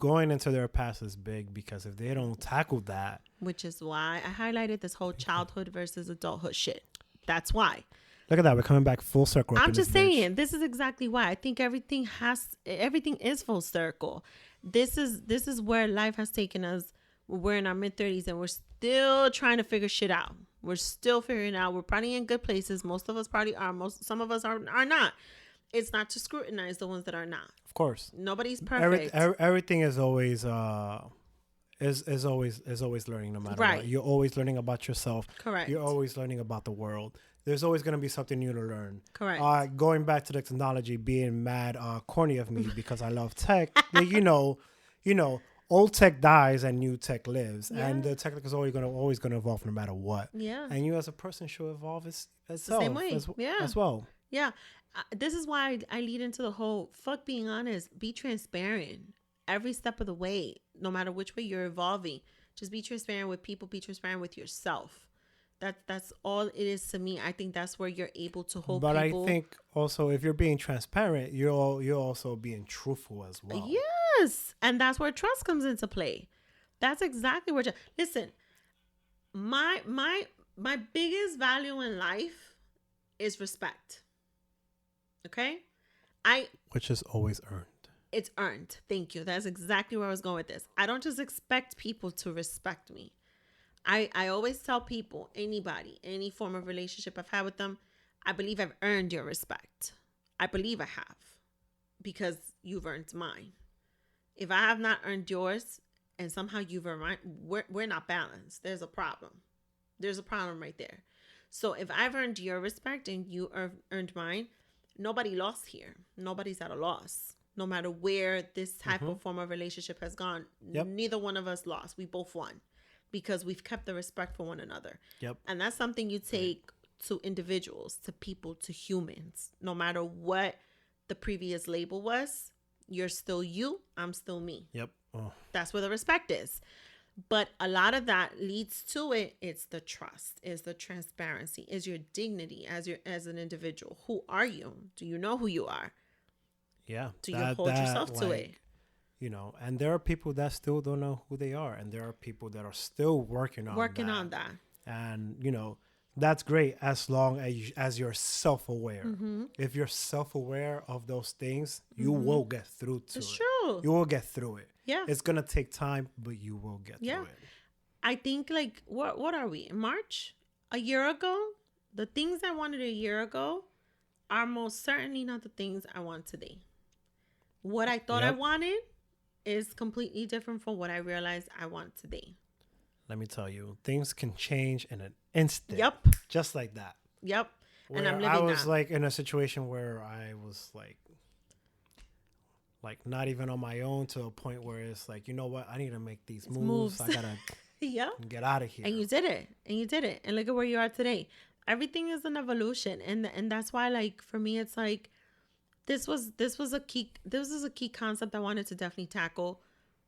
Going into their past is big, because if they don't tackle that, which is why I highlighted this whole childhood versus adulthood shit. That's why. Look at that. We're coming back full circle. I'm just saying, this is exactly why. I think everything is full circle. This is where life has taken us. We're in our mid-30s and we're still trying to figure shit out. We're still figuring out. We're probably in good places. Most of us probably are. Some of us are not. It's not to scrutinize the ones that are not. Of course. Nobody's perfect. Everything is always is always learning, no matter what. You're always learning about yourself. Correct. You're always learning about the world. There's always going to be something new to learn. Correct. Going back to the technology being mad corny of me because I love tech. you know, old tech dies and new tech lives, and the tech is always going to evolve no matter what. Yeah. And you as a person should evolve as the same way. As well. Yeah. This is why I lead into the whole fuck being honest. Be transparent every step of the way, no matter which way you're evolving. Just be transparent with people. Be transparent with yourself. That's all it is to me. I think that's where you're able to hold people. But I think also, if you're being transparent, you're also being truthful as well. Yes. And that's where trust comes into play. That's exactly where... Listen, my biggest value in life is respect. Okay? Which is always earned. It's earned. Thank you. That's exactly where I was going with this. I don't just expect people to respect me. I always tell people, anybody, any form of relationship I've had with them, I believe I've earned your respect. I believe I have, because you've earned mine. If I have not earned yours and somehow you've earned mine, we're not balanced. There's a problem. There's a problem right there. So if I've earned your respect and you earned mine, nobody lost here. Nobody's at a loss. No matter where this type of form of relationship has gone, neither one of us lost. We both won. Because we've kept the respect for one another. Yep. And that's something you take to individuals, to people, to humans. No matter what the previous label was, you're still you, I'm still me. Yep. Oh. That's where the respect is. But a lot of that leads to it. It's the trust, is the transparency, is your dignity as an individual. Who are you? Do you know who you are? Yeah. Do you hold yourself to it? And there are people that still don't know who they are, and there are people that are still working on that. And that's great, as long as you're self-aware. If you're self-aware of those things, you will get through to it. It's true. You will get through it. Yeah. It's gonna take time, but you will get through it. I think, like, what are we in March? A year ago, the things I wanted a year ago are most certainly not the things I want today. What I thought I wanted is completely different from what I realized I want today. Let me tell you, things can change in an instant. Yep. Just like that. Yep. Where and I'm living I was like in a situation where I was like not even on my own, to a point where it's like, you know what? I need to make these moves. I gotta get out of here. And you did it. And look at where you are today. Everything is an evolution. And that's why, like, for me, it's like, This was a key concept I wanted to definitely tackle,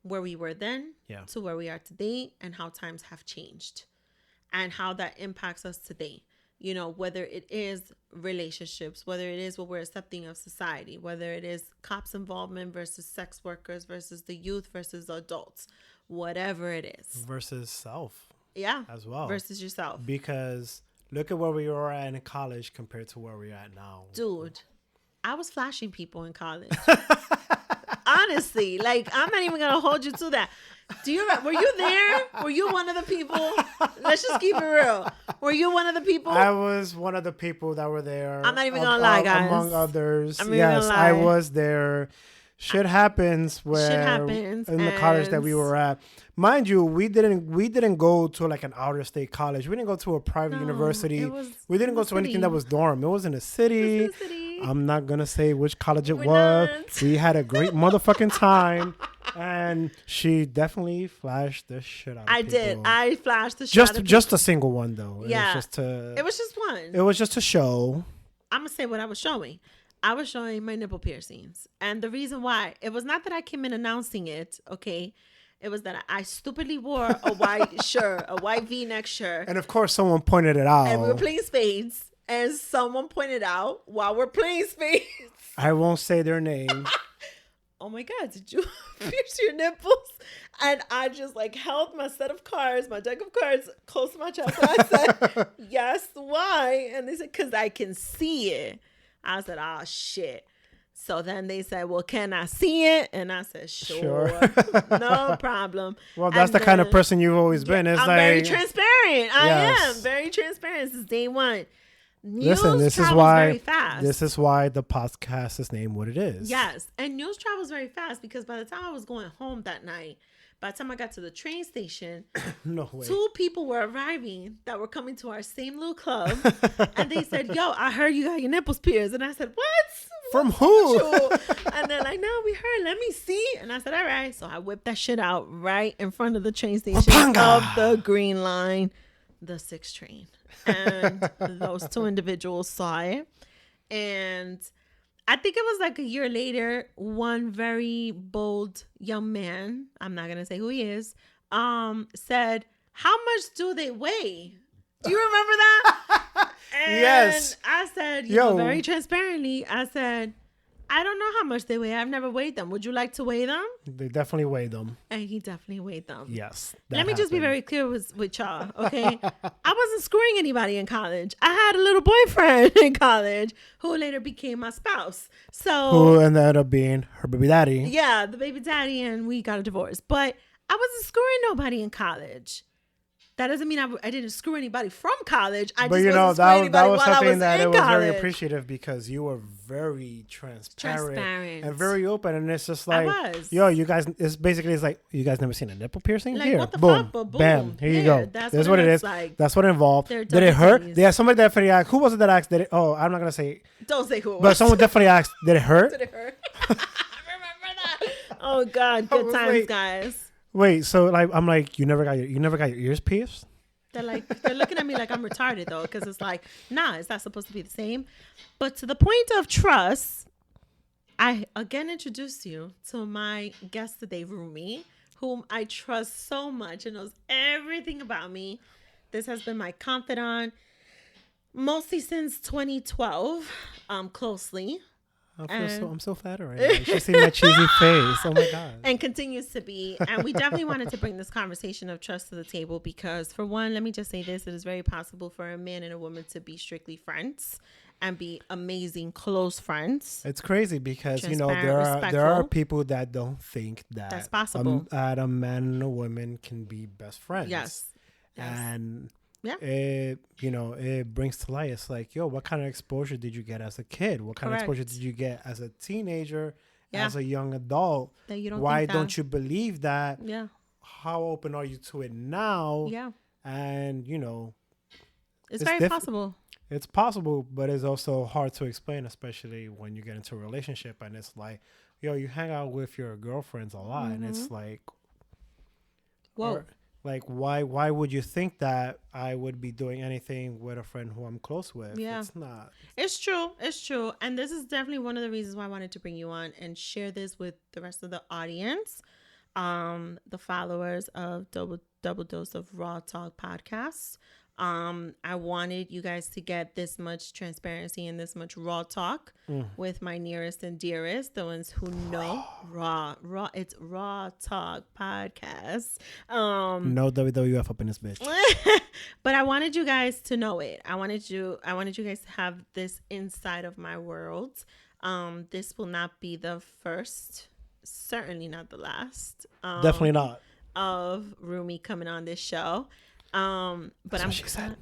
where we were then to where we are today, and how times have changed and how that impacts us today. Whether it is relationships, whether it is what we're accepting of society, whether it is cops' involvement versus sex workers versus the youth versus adults, whatever it is. Versus self. Yeah. As well. Versus yourself. Because look at where we were at in college compared to where we're at now. Dude. I was flashing people in college. Honestly, like, I'm not even gonna hold you to that. Were you there? Were you one of the people? Let's just keep it real. Were you one of the people? I was one of the people that were there. I'm not even gonna lie, guys. Among others, yes, I was there. Shit happens in the college that we were at. Mind you, we didn't go to like an outer state college. We didn't go to a private university. We didn't go to anything that was dorm. It was in the city. I'm not gonna say which college it was. We had a great motherfucking time, and she definitely flashed the shit out of people. did. I flashed the shit out of people. Just a single one though. Yeah. It was just one. It was just a show. I'm going to say what I was showing. I was showing my nipple piercings. And the reason why, it was not that I came in announcing it, okay? It was that I stupidly wore a white shirt, a white V-neck shirt. And of course, someone pointed it out. And we were playing spades. And someone pointed out while we're playing spades. I won't say their name. Oh my God, did you pierce your nipples? And I just like held my set of cards, my deck of cards close to my chest. And I said, yes, why? And they said, because I can see it. I said, oh, shit. So then they said, well, can I see it? And I said, sure. No problem. Well, that's the kind of person you've always been. It's I'm like, very transparent. I am very transparent since day one. Listen, this is why very fast. This is why the podcast is named what it is. Yes, and news travels very fast because by the time I was going home that night, by the time I got to the train station, no way. 2 people were arriving that were coming to our same little club, and they said, "Yo, I heard you got your nipples pierced," and I said, "What? From who?" And they're like, "No, we heard. Let me see." And I said, "All right." So I whipped that shit out right in front of the train station of the Green Line, the 6 train. And those 2 individuals saw it. And I think it was like a year later, one very bold young man, I'm not going to say who he is, said, "How much do they weigh?" Do you remember that? And yes. I said, you know, very transparently, I said, "I don't know how much they weigh. I've never weighed them. Would you like to weigh them?" They definitely weighed them. And he definitely weighed them. Yes. Let me just be very clear with y'all, okay? I wasn't screwing anybody in college. I had a little boyfriend in college who later became my spouse. So who ended up being her baby daddy. Yeah, the baby daddy, and we got a divorce. But I wasn't screwing nobody in college. That doesn't mean I didn't screw anybody from college. I just wasn't screwing anybody while I was in college. But you know, that was something that it was very appreciative because you were very transparent and very open. And it's just like, yo, you guys, it's like, you guys never seen a nipple piercing? Like, here, what the boom, fuck? But boom. Bam, here you go. That's what it is. Like. That's what it involved. Did it hurt? Yeah, somebody definitely asked. Who was it that asked? Did it? Oh, I'm not going to say. Don't say who it was. But someone definitely asked, did it hurt? Did it hurt? I remember that. Oh, God. Good times, guys. Wait, so like, I'm like, you never got your ears pierced? They're looking at me like I'm retarded though, because it's like, nah, it's not supposed to be the same. But to the point of trust, I again introduce you to my guest today, Roomie, whom I trust so much and knows everything about me. This has been my confidant mostly since 2012, closely. I'm so flattered right now. You should see my cheesy face. Oh my God. And continues to be. And we definitely wanted to bring this conversation of trust to the table because, for one, let me just say this. It is very possible for a man and a woman to be strictly friends and be amazing close friends. It's crazy because, you know, there are people that don't think that that's possible. That a man and a woman can be best friends. Yes. And yeah, it brings to light. It's like, yo, what kind of exposure did you get as a kid? What kind of exposure did you get as a teenager, as a young adult? That you don't Why don't you believe that? Yeah. How open are you to it now? Yeah. And, you know, it's very possible. It's possible, but it's also hard to explain, especially when you get into a relationship and it's like, yo, you hang out with your girlfriends a lot, and it's like, whoa. Like, why would you think that I would be doing anything with a friend who I'm close with? Yeah. It's not. It's true. And this is definitely one of the reasons why I wanted to bring you on and share this with the rest of the audience, the followers of Double Dose of Raw Talk podcasts. I wanted you guys to get this much transparency and this much raw talk with my nearest and dearest, the ones who know raw. It's Raw Talk podcast. No WWF up in this bitch. But I wanted you guys to know it. I wanted you guys to have this inside of my world. This will not be the first, certainly not the last. Definitely not. Of Roomie coming on this show. But that's what she said.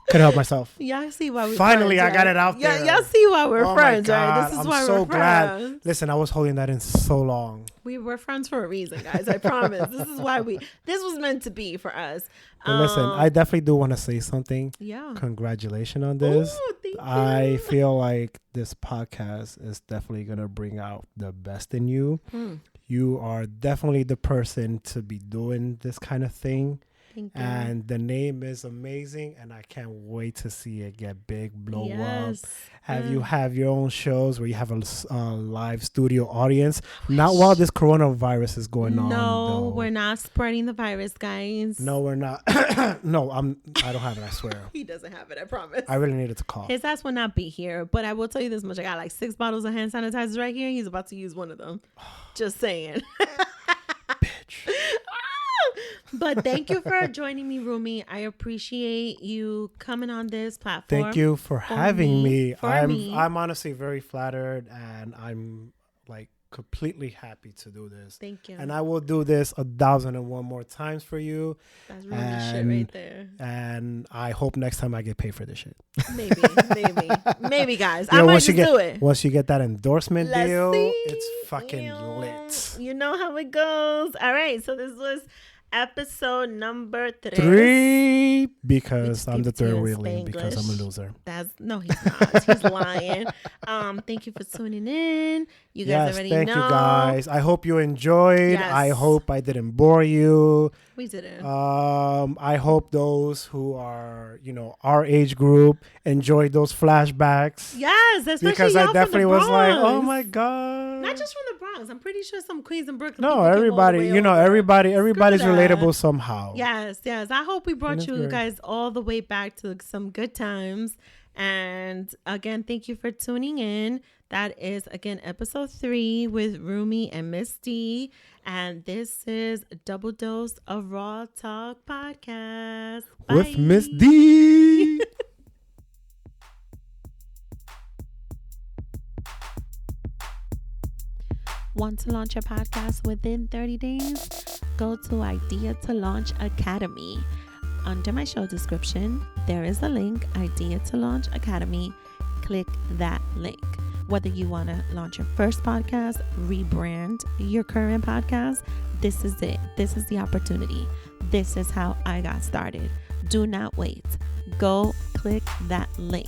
Couldn't help myself. Y'all see why we finally friends, I got it out there. Y'all see why we're friends, right? This is why we're friends. Listen, I was holding that in so long. We were friends for a reason, guys. I promise. This is why this was meant to be for us. But listen, I definitely do want to say something. Yeah. Congratulations on this. Ooh, thank you. I feel like this podcast is definitely gonna bring out the best in you. You are definitely the person to be doing this kind of thing. Thank you. And the name is amazing, and I can't wait to see it get big, blow up. Have you have your own shows where you have a live studio audience? Not while this coronavirus is going on. No, we're not spreading the virus, guys. No, we're not. No, I don't have it, I swear. He doesn't have it, I promise. I really needed to call. His ass will not be here, but I will tell you this much. I got like 6 bottles of hand sanitizer right here. He's about to use one of them. Just saying. Bitch. But thank you for joining me, Roomie. I appreciate you coming on this platform. Thank you for having me. I'm honestly very flattered, and I'm like completely happy to do this. Thank you. And I will do this 1,001 more times for you. That's Roomie shit right there. And I hope next time I get paid for this shit. Maybe, guys. I might just do it. Once you get that endorsement deal, it's fucking lit. You know how it goes. All right, so this was episode number 3 because I'm the third wheeling because I'm a loser. No, he's not. He's lying. Thank you for tuning in. You guys already know. Thank you guys. I hope you enjoyed. Yes. I hope I didn't bore you. We didn't. I hope those who are, our age group enjoyed those flashbacks. Yes, especially because y'all I definitely from the was like, Bronx. oh my God. Not just from the Bronx. I'm pretty sure some Queens and Brooklyn. No, everybody, everybody's relatable somehow. Yes. I hope we brought you guys all the way back to some good times. And again, thank you for tuning in. That is, again, episode 3 with Roomie and Miss D. And this is Double Dose of Raw Talk Podcast. Bye. With Miss D. Want to launch your podcast within 30 days? Go to Idea to Launch Academy. Under my show description, there is a link, Idea to Launch Academy. Click that link. Whether you want to launch your first podcast, rebrand your current podcast, this is it. This is the opportunity. This is how I got started. Do not wait. Go click that link.